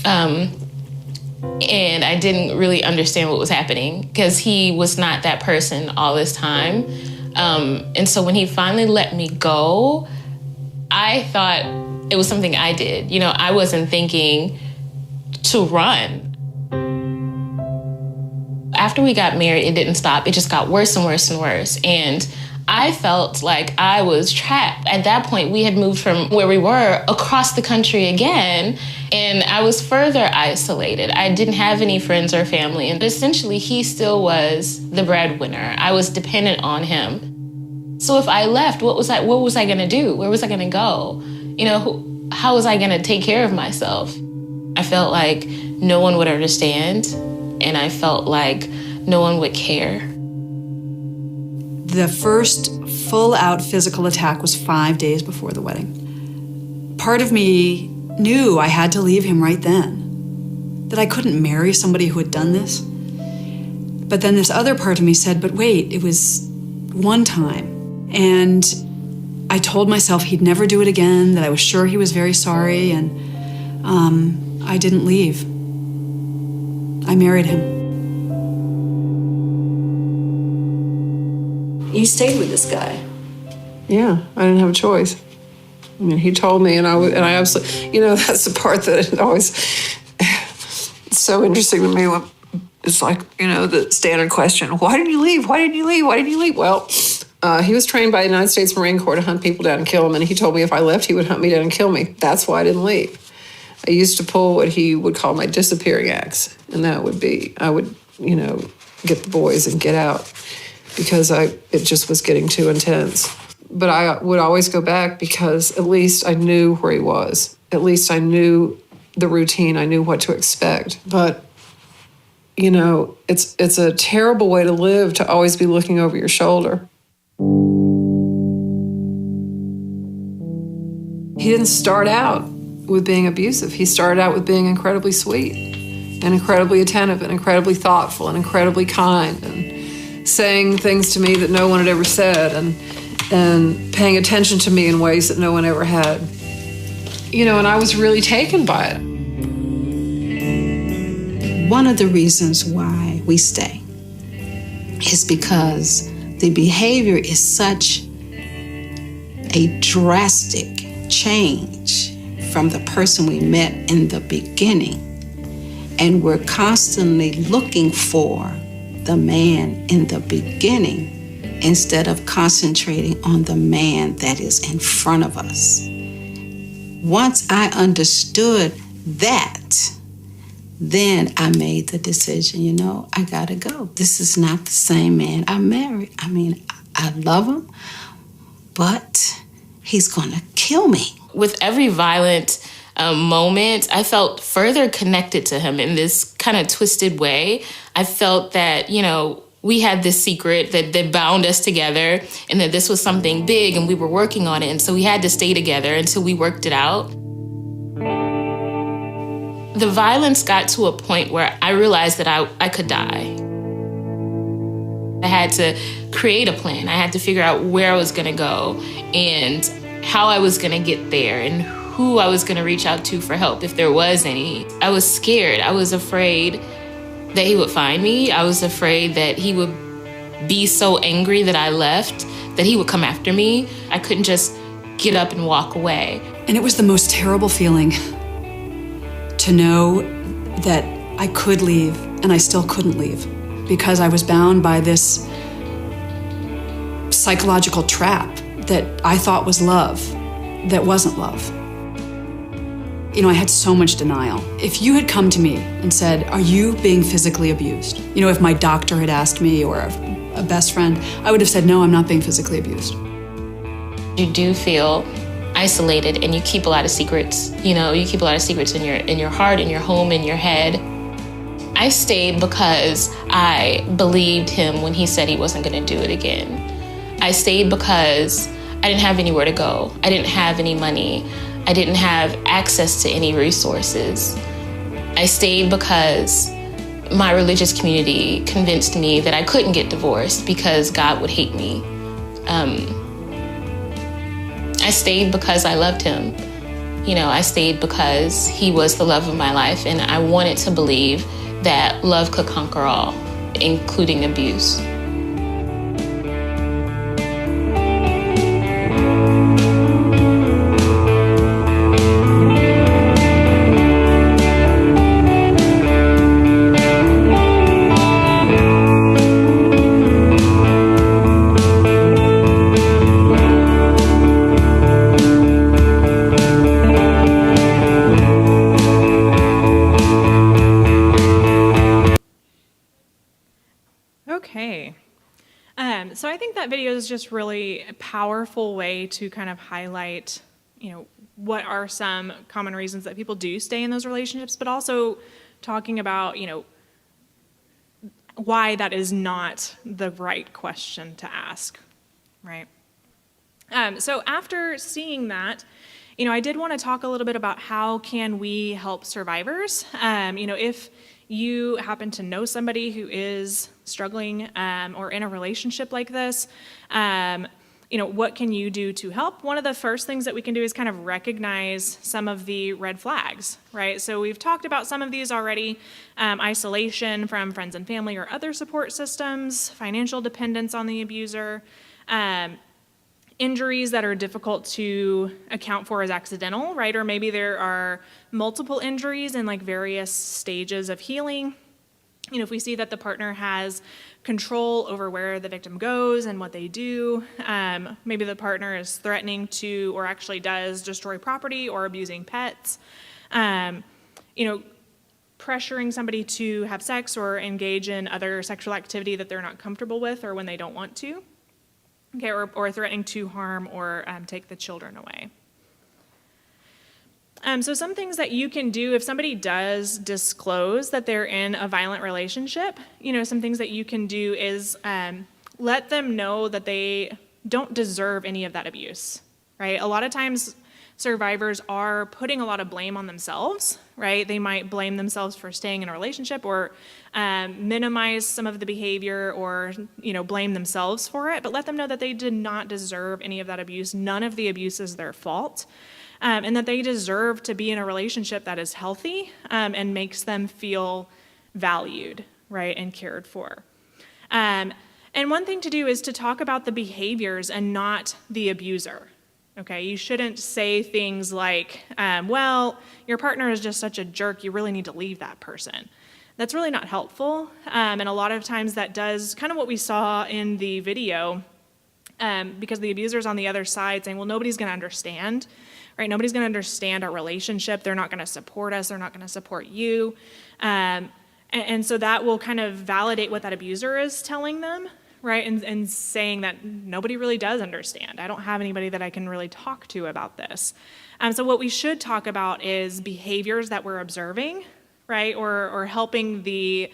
And I didn't really understand what was happening, because he was not that person all this time. And so when he finally let me go, I thought it was something I did. I wasn't thinking to run. After we got married, it didn't stop. It just got worse and worse and worse. And I felt like I was trapped. At that point, we had moved from where we were across the country again, and I was further isolated. I didn't have any friends or family, and essentially he still was the breadwinner. I was dependent on him. So if I left, what was I gonna do? Where was I gonna go? How was I gonna take care of myself? I felt like no one would understand, and I felt like no one would care. The first full-out physical attack was 5 days before the wedding. Part of me knew I had to leave him right then, that I couldn't marry somebody who had done this. But then this other part of me said, but wait, it was one time. And I told myself he'd never do it again, that I was sure he was very sorry, and I didn't leave. I married him. You stayed with this guy. Yeah, I didn't have a choice. I mean, he told me, and I absolutely, that's the part that always it's so interesting to me. When it's like, the standard question: why did you leave? Why did you leave? Why did you leave? Well, he was trained by the United States Marine Corps to hunt people down and kill them, and he told me if I left, he would hunt me down and kill me. That's why I didn't leave. I used to pull what he would call my disappearing acts, and that would be I would, get the boys and get out, because it just was getting too intense. But I would always go back, because at least I knew where he was. At least I knew the routine. I knew what to expect. But, it's a terrible way to live, to always be looking over your shoulder. He didn't start out with being abusive. He started out with being incredibly sweet and incredibly attentive and incredibly thoughtful and incredibly kind and saying things to me that no one had ever said and paying attention to me in ways that no one ever had. You know, and I was really taken by it. One of the reasons why we stay is because the behavior is such a drastic change from the person we met in the beginning. And we're constantly looking for the man in the beginning instead of concentrating on the man that is in front of us. Once I understood that, then I made the decision, you know, I gotta go. This is not the same man I married. I mean, I love him, but he's gonna kill me. With every violent moment, I felt further connected to him in this kind of twisted way. I felt that, you know, we had this secret that bound us together and that this was something big and we were working on it. And so we had to stay together until we worked it out. The violence got to a point where I realized that I could die. I had to create a plan. I had to figure out where I was gonna go and how I was gonna get there and who I was gonna reach out to for help if there was any. I was scared. I was afraid that he would find me. I was afraid that he would be so angry that I left, that he would come after me. I couldn't just get up and walk away. And it was the most terrible feeling to know that I could leave and I still couldn't leave because I was bound by this psychological trap that I thought was love, that wasn't love. You know, I had so much denial. If you had come to me and said, are you being physically abused? You know, if my doctor had asked me or a best friend, I would have said, no, I'm not being physically abused. You do feel isolated and you keep a lot of secrets. You know, you keep a lot of secrets in your heart, in your home, in your head. I stayed because I believed him when he said he wasn't gonna do it again. I stayed because I didn't have anywhere to go. I didn't have any money. I didn't have access to any resources. I stayed because my religious community convinced me that I couldn't get divorced because God would hate me. I stayed because I loved him. You know, I stayed because he was the love of my life, and I wanted to believe that love could conquer all, including abuse. Okay. So I think that video is just really a powerful way to kind of highlight, you know, what are some common reasons that people do stay in those relationships, but also talking about, you know, why that is not the right question to ask, right? So after seeing that, you know, I did want to talk a little bit about how can we help survivors. You know, if you happen to know somebody who is struggling or in a relationship like this, you know, what can you do to help? One of the first things that we can do is kind of recognize some of the red flags, right? So we've talked about some of these already: isolation from friends and family or other support systems, financial dependence on the abuser, injuries that are difficult to account for as accidental, right? Or maybe there are multiple injuries in like various stages of healing. You know, if we see that the partner has control over where the victim goes and what they do, maybe the partner is threatening to, or actually does, destroy property or abusing pets, you know, pressuring somebody to have sex or engage in other sexual activity that they're not comfortable with or when they don't want to. Okay, or threatening to harm or take the children away. So some things that you can do if somebody does disclose that they're in a violent relationship, you know, some things that you can do is let them know that they don't deserve any of that abuse, right? A lot of times survivors are putting a lot of blame on themselves, right? They might blame themselves for staying in a relationship or minimize some of the behavior or, blame themselves for it, but let them know that they did not deserve any of that abuse. None of the abuse is their fault, and that they deserve to be in a relationship that is healthy and makes them feel valued, right, and cared for. And one thing to do is to talk about the behaviors and not the abuser. Okay, you shouldn't say things like, well, your partner is just such a jerk, you really need to leave that person. That's really not helpful, and a lot of times that does kind of what we saw in the video, because the abuser's on the other side saying, well, nobody's going to understand, right? Nobody's going to understand our relationship. They're not going to support us. They're not going to support you. And so that will kind of validate what that abuser is telling them, right? And saying that nobody really does understand. I don't have anybody that I can really talk to about this. So what we should talk about is behaviors that we're observing, right? Or helping the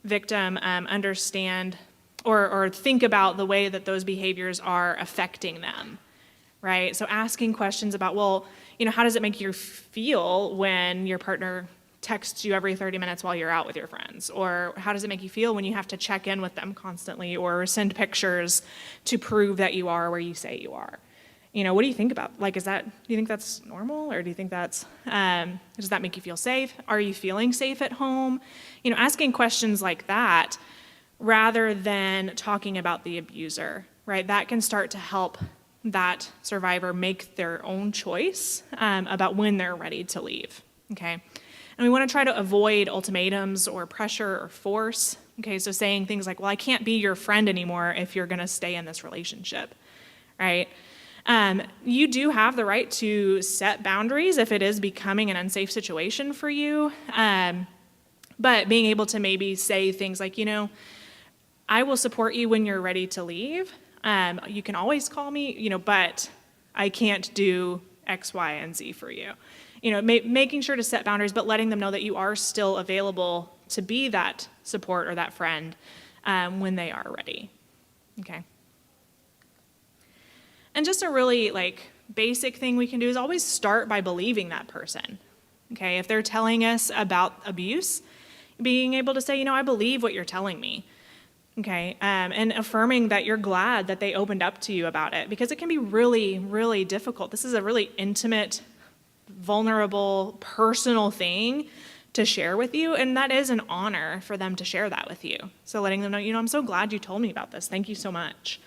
victim understand or think about the way that those behaviors are affecting them, right? So asking questions about, well, how does it make you feel when your partner texts you every 30 minutes while you're out with your friends? Or how does it make you feel when you have to check in with them constantly or send pictures to prove that you are where you say you are? What do you think about, do you think that's normal, or do you think does that make you feel safe? Are you feeling safe at home? Asking questions like that rather than talking about the abuser, right? That can start to help that survivor make their own choice about when they're ready to leave, okay? And we want to try to avoid ultimatums or pressure or force. Okay, so saying things like, well, I can't be your friend anymore if you're going to stay in this relationship, right? You do have the right to set boundaries if it is becoming an unsafe situation for you. But being able to maybe say things like, I will support you when you're ready to leave. You can always call me, but I can't do X, Y, and Z for you. Making sure to set boundaries, but letting them know that you are still available to be that support or that friend when they are ready, okay? And just a really basic thing we can do is always start by believing that person, okay? If they're telling us about abuse, being able to say, I believe what you're telling me, okay? And affirming that you're glad that they opened up to you about it, because it can be really, really difficult. This is a really intimate, vulnerable, personal thing to share with you, and that is an honor for them to share that with you. So letting them know, I'm so glad you told me about this. Thank you so much.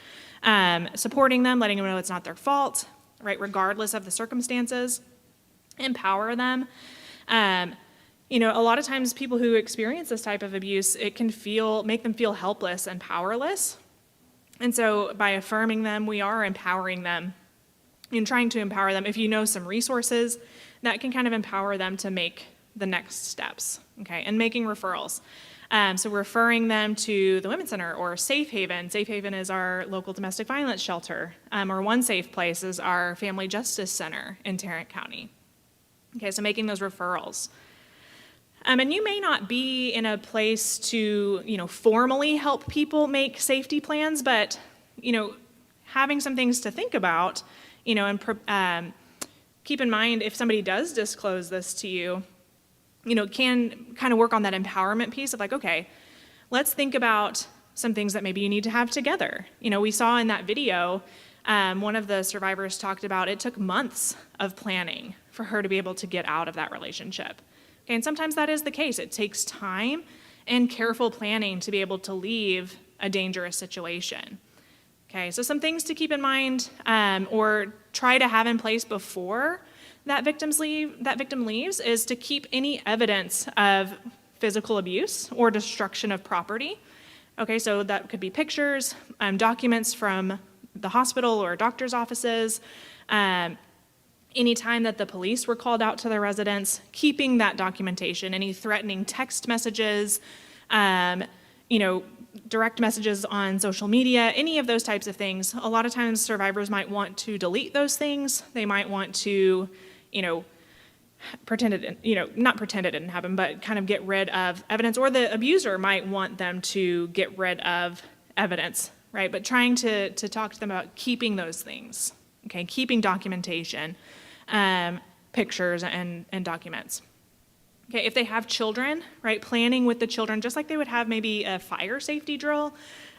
Supporting them, letting them know it's not their fault, right, regardless of the circumstances. Empower them. A lot of times people who experience this type of abuse, it can make them feel helpless and powerless. And so by affirming them, we are empowering them and trying to empower them. If you know some resources, that can kind of empower them to make the next steps, okay? And making referrals. So referring them to the Women's Center or Safe Haven. Safe Haven is our local domestic violence shelter, or One Safe Place is our Family Justice Center in Tarrant County. Okay, so making those referrals. And you may not be in a place to, formally help people make safety plans, but, having some things to think about, and keep in mind if somebody does disclose this to you, can kind of work on that empowerment piece of okay, let's think about some things that maybe you need to have together. We saw in that video, one of the survivors talked about it took months of planning for her to be able to get out of that relationship. Okay, and sometimes that is the case. It takes time and careful planning to be able to leave a dangerous situation. Okay, so some things to keep in mind or try to have in place before that victim leaves is to keep any evidence of physical abuse or destruction of property. Okay, so that could be pictures, documents from the hospital or doctor's offices, any time that the police were called out to the residence, keeping that documentation, any threatening text messages, direct messages on social media, any of those types of things. A lot of times survivors might want to delete those things. They might want to, pretend it, not pretend it didn't happen, but kind of get rid of evidence, or the abuser might want them to get rid of evidence, right? But trying to talk to them about keeping those things, okay, keeping documentation, pictures and documents. Okay, if they have children, right, planning with the children, just like they would have maybe a fire safety drill,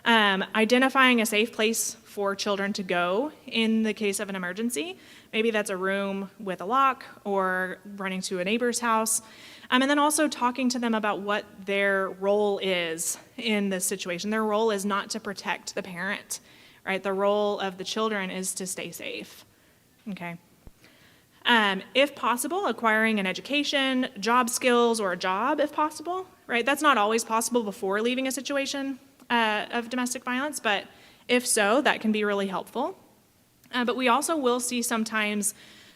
identifying a safe place for children to go in the case of an emergency. Maybe that's a room with a lock or running to a neighbor's house. And then also talking to them about what their role is in this situation. Their role is not to protect the parent, right? The role of the children is to stay safe, okay? If possible, acquiring an education, job skills, or a job if possible, right? That's not always possible before leaving a situation of domestic violence, but if so, that can be really helpful. But we also will see sometimes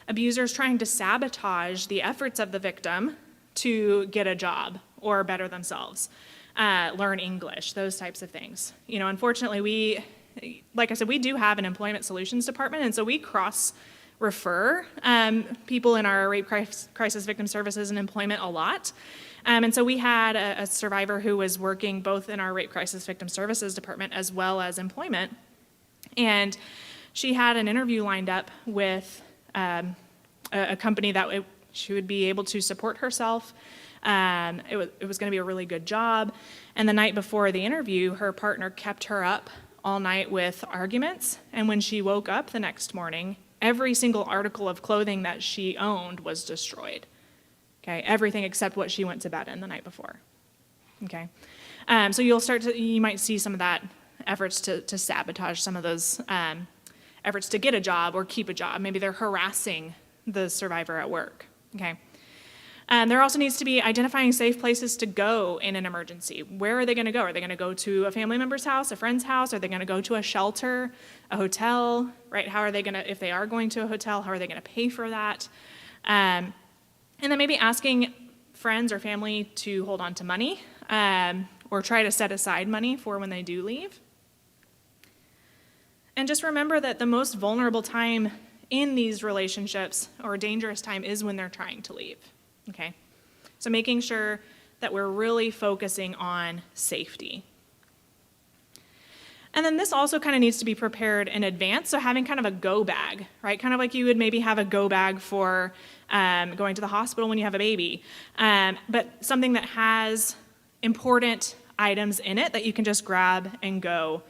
abusers trying to sabotage the efforts of the victim to get a job or better themselves, learn English, those types of things. You know, unfortunately, like I said, we do have an employment solutions department, and so we cross-refer people in our rape crisis victim services and employment a lot. And so we had a survivor who was working both in our rape crisis victim services department as well as employment, and she had an interview lined up with a company that she would be able to support herself. It was going to be a really good job. And the night before the interview, her partner kept her up all night with arguments. And when she woke up the next morning, every single article of clothing that she owned was destroyed. Okay, everything except what she went to bed in the night before. Okay, so you might see some of that efforts to sabotage some of those efforts to get a job or keep a job. Maybe they're harassing the survivor at work. Okay. There also needs to be identifying safe places to go in an emergency. Where are they going to go? Are they going to go to a family member's house, a friend's house? Are they going to go to a shelter, a hotel? Right? How are they going to, if they are going to a hotel, how are they going to pay for that? And then maybe asking friends or family to hold on to money or try to set aside money for when they do leave. And just remember that the most vulnerable time in these relationships or dangerous time is when they're trying to leave. Okay, so making sure that we're really focusing on safety. And then this also kind of needs to be prepared in advance, so having kind of a go bag, right? Kind of like you would maybe have a go bag for going to the hospital when you have a baby, but something that has important items in it that you can just grab and go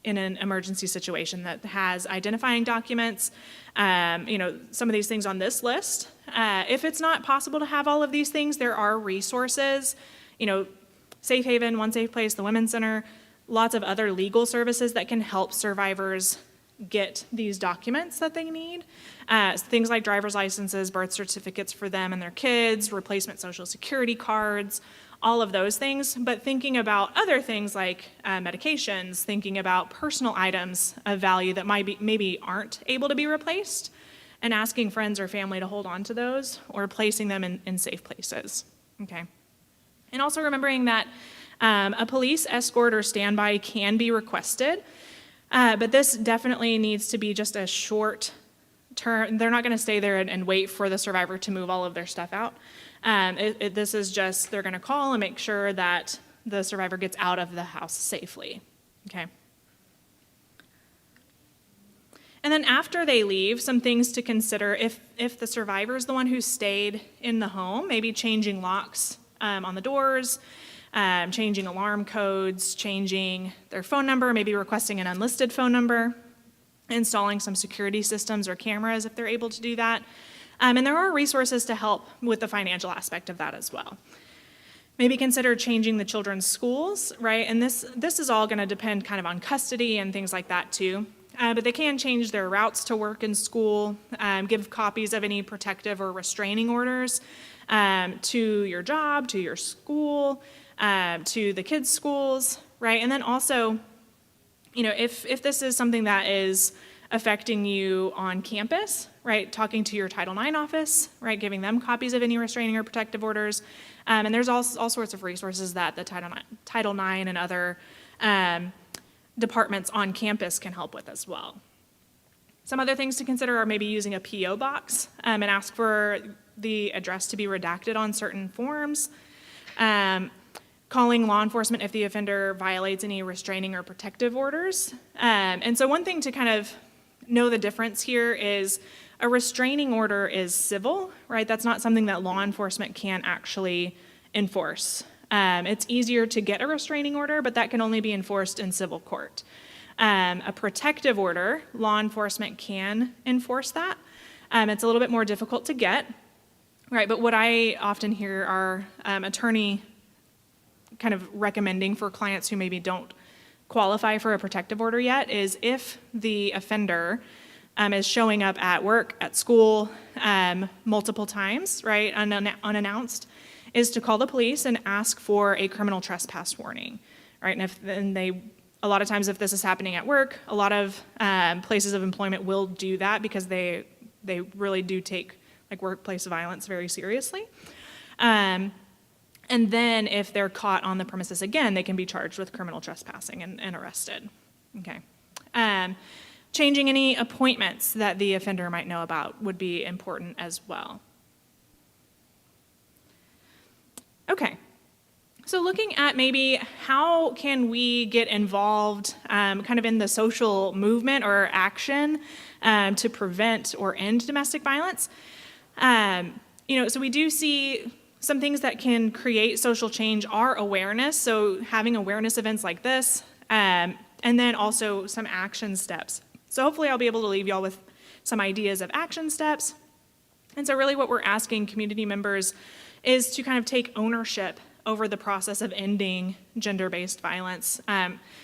in an emergency situation, that has identifying documents, some of these things on this list. If it's not possible to have all of these things, there are resources, Safe Haven, One Safe Place, the Women's Center, lots of other legal services that can help survivors get these documents that they need. Things like driver's licenses, birth certificates for them and their kids, replacement Social Security cards, all of those things, but thinking about other things like medications, thinking about personal items of value that maybe aren't able to be replaced, and asking friends or family to hold on to those or placing them in safe places, okay? And also remembering that a police escort or standby can be requested, but this definitely needs to be just a short term. They're not going to stay there and wait for the survivor to move all of their stuff out. This is just, they're going to call and make sure that the survivor gets out of the house safely, okay? And then after they leave, some things to consider if the survivor is the one who stayed in the home, maybe changing locks on the doors, changing alarm codes, changing their phone number, maybe requesting an unlisted phone number, installing some security systems or cameras if they're able to do that. And there are resources to help with the financial aspect of that as well. Maybe consider changing the children's schools, right? And this is all going to depend kind of on custody and things like that too. But they can change their routes to work in school, give copies of any protective or restraining orders to your job, to your school, to the kids' schools, right? And then also, if this is something that is affecting you on campus, right, talking to your Title IX office, right, giving them copies of any restraining or protective orders. And there's all sorts of resources that the Title IX and other departments on campus can help with as well. Some other things to consider are maybe using a P.O. box and ask for the address to be redacted on certain forms. Calling law enforcement if the offender violates any restraining or protective orders. And so one thing to kind of know the difference here is a restraining order is civil, right? That's not something that law enforcement can actually enforce. It's easier to get a restraining order, but that can only be enforced in civil court. A protective order, law enforcement can enforce that. It's a little bit more difficult to get, right? But what I often hear our attorney kind of recommending for clients who maybe don't qualify for a protective order yet is if the offender is showing up at work, at school, multiple times, right, unannounced, is to call the police and ask for a criminal trespass warning, right? A lot of times if this is happening at work, a lot of places of employment will do that because they really do take like workplace violence very seriously. And then if they're caught on the premises again, they can be charged with criminal trespassing and arrested. Okay. Changing any appointments that the offender might know about would be important as well. Okay. So looking at maybe how can we get involved kind of in the social movement or action to prevent or end domestic violence. So we do see some things that can create social change are awareness. So having awareness events like this, and then also some action steps. So hopefully I'll be able to leave y'all with some ideas of action steps. And so really what we're asking community members is to kind of take ownership over the process of ending gender-based violence.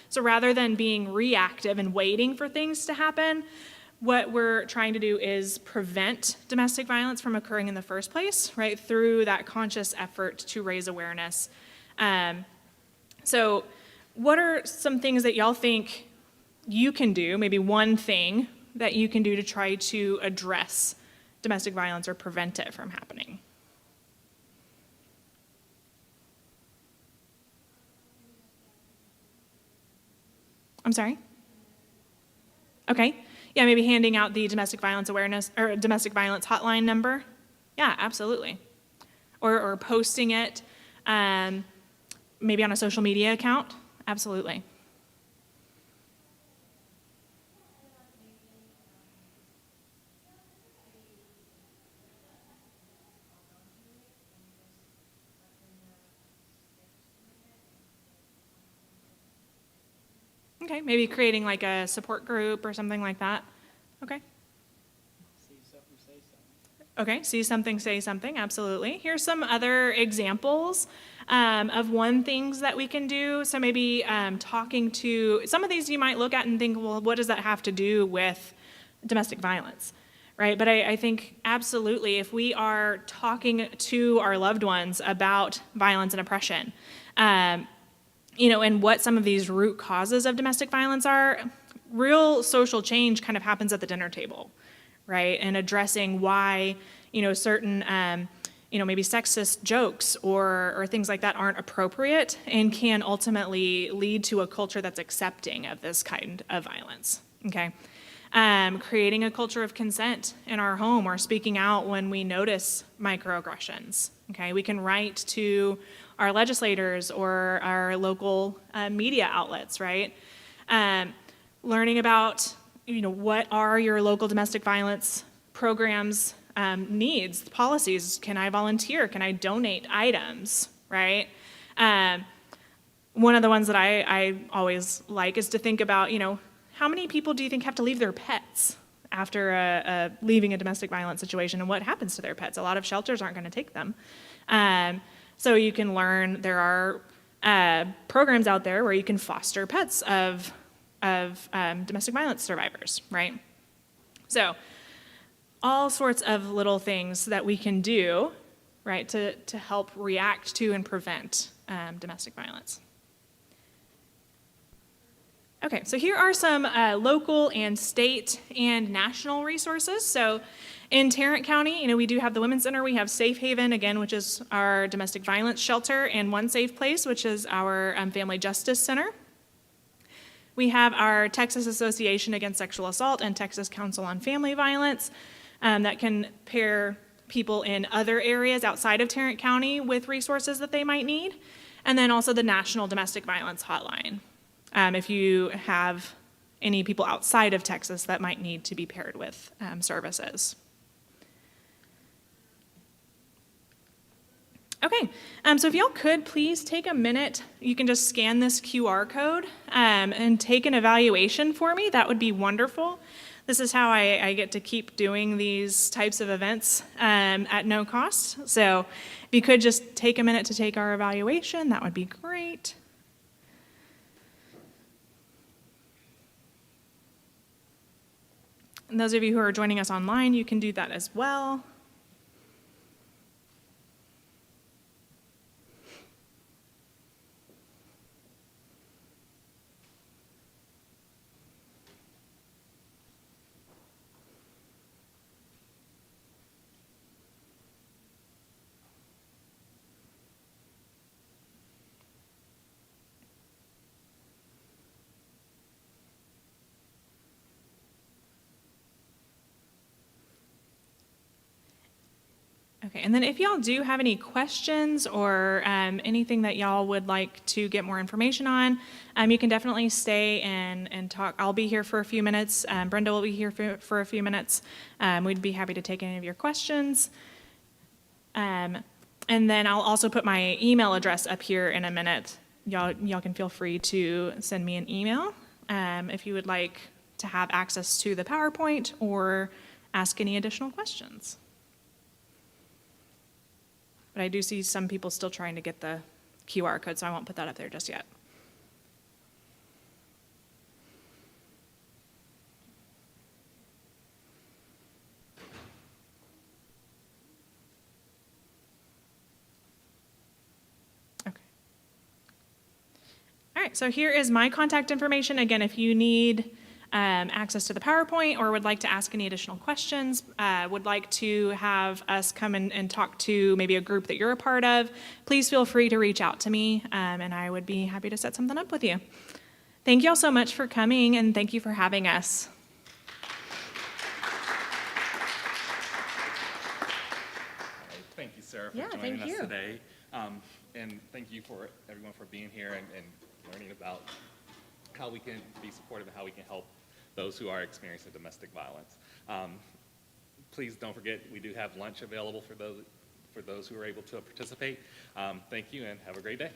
So rather than being reactive and waiting for things to happen, what we're trying to do is prevent domestic violence from occurring in the first place, right, through that conscious effort to raise awareness. So what are some things that y'all think you can do, maybe one thing that you can do to try to address domestic violence or prevent it from happening? I'm sorry? Okay. Yeah, maybe handing out the domestic violence awareness or domestic violence hotline number. Yeah, absolutely. Or posting it maybe on a social media account. Absolutely. Okay, maybe creating like a support group or something like that. Okay. See something, say something. Okay, see something, say something, absolutely. Here's some other examples of things that we can do. So maybe talking to, some of these you might look at and think, well, what does that have to do with domestic violence, right? But I think absolutely, if we are talking to our loved ones about violence and oppression, and what some of these root causes of domestic violence are, real social change kind of happens at the dinner table, right? And addressing why, certain, maybe sexist jokes or things like that aren't appropriate and can ultimately lead to a culture that's accepting of this kind of violence, okay? Creating a culture of consent in our home or speaking out when we notice microaggressions, okay? We can write to our legislators or our local media outlets, right? Learning about, what are your local domestic violence programs needs, policies. Can I volunteer? Can I donate items, right? One of the ones that I always like is to think about, how many people do you think have to leave their pets after leaving a domestic violence situation, and what happens to their pets? A lot of shelters aren't going to take them. So you can learn, there are programs out there where you can foster pets of domestic violence survivors, right? So all sorts of little things that we can do, right, to help react to and prevent domestic violence. Okay, so here are some local and state and national resources. So in Tarrant County, we do have the Women's Center. We have Safe Haven, again, which is our domestic violence shelter, and One Safe Place, which is our Family Justice Center. We have our Texas Association Against Sexual Assault and Texas Council on Family Violence that can pair people in other areas outside of Tarrant County with resources that they might need. And then also the National Domestic Violence Hotline. If you have any people outside of Texas that might need to be paired with services. Okay, so if y'all could please take a minute, you can just scan this QR code and take an evaluation for me. That would be wonderful. This is how I get to keep doing these types of events at no cost. So if you could just take a minute to take our evaluation, that would be great. And those of you who are joining us online, you can do that as well. Okay, and then if y'all do have any questions or anything that y'all would like to get more information on, you can definitely stay and talk. I'll be here for a few minutes. Brenda will be here for a few minutes. We'd be happy to take any of your questions. And then I'll also put my email address up here in a minute. Y'all can feel free to send me an email if you would like to have access to the PowerPoint or ask any additional questions. But I do see some people still trying to get the QR code, so I won't put that up there just yet. Okay. All right, so here is my contact information. Again, if you need access to the PowerPoint or would like to ask any additional questions, would like to have us come and talk to maybe a group that you're a part of, please feel free to reach out to me, and I would be happy to set something up with you. Thank you all so much for coming, and thank you for having us. Thank you, Sarah, for Yeah, joining thank us you. today. And thank you for everyone for being here and learning about how we can be supportive and how we can help those who are experiencing domestic violence. Please don't forget, we do have lunch available for those who are able to participate. Thank you and have a great day.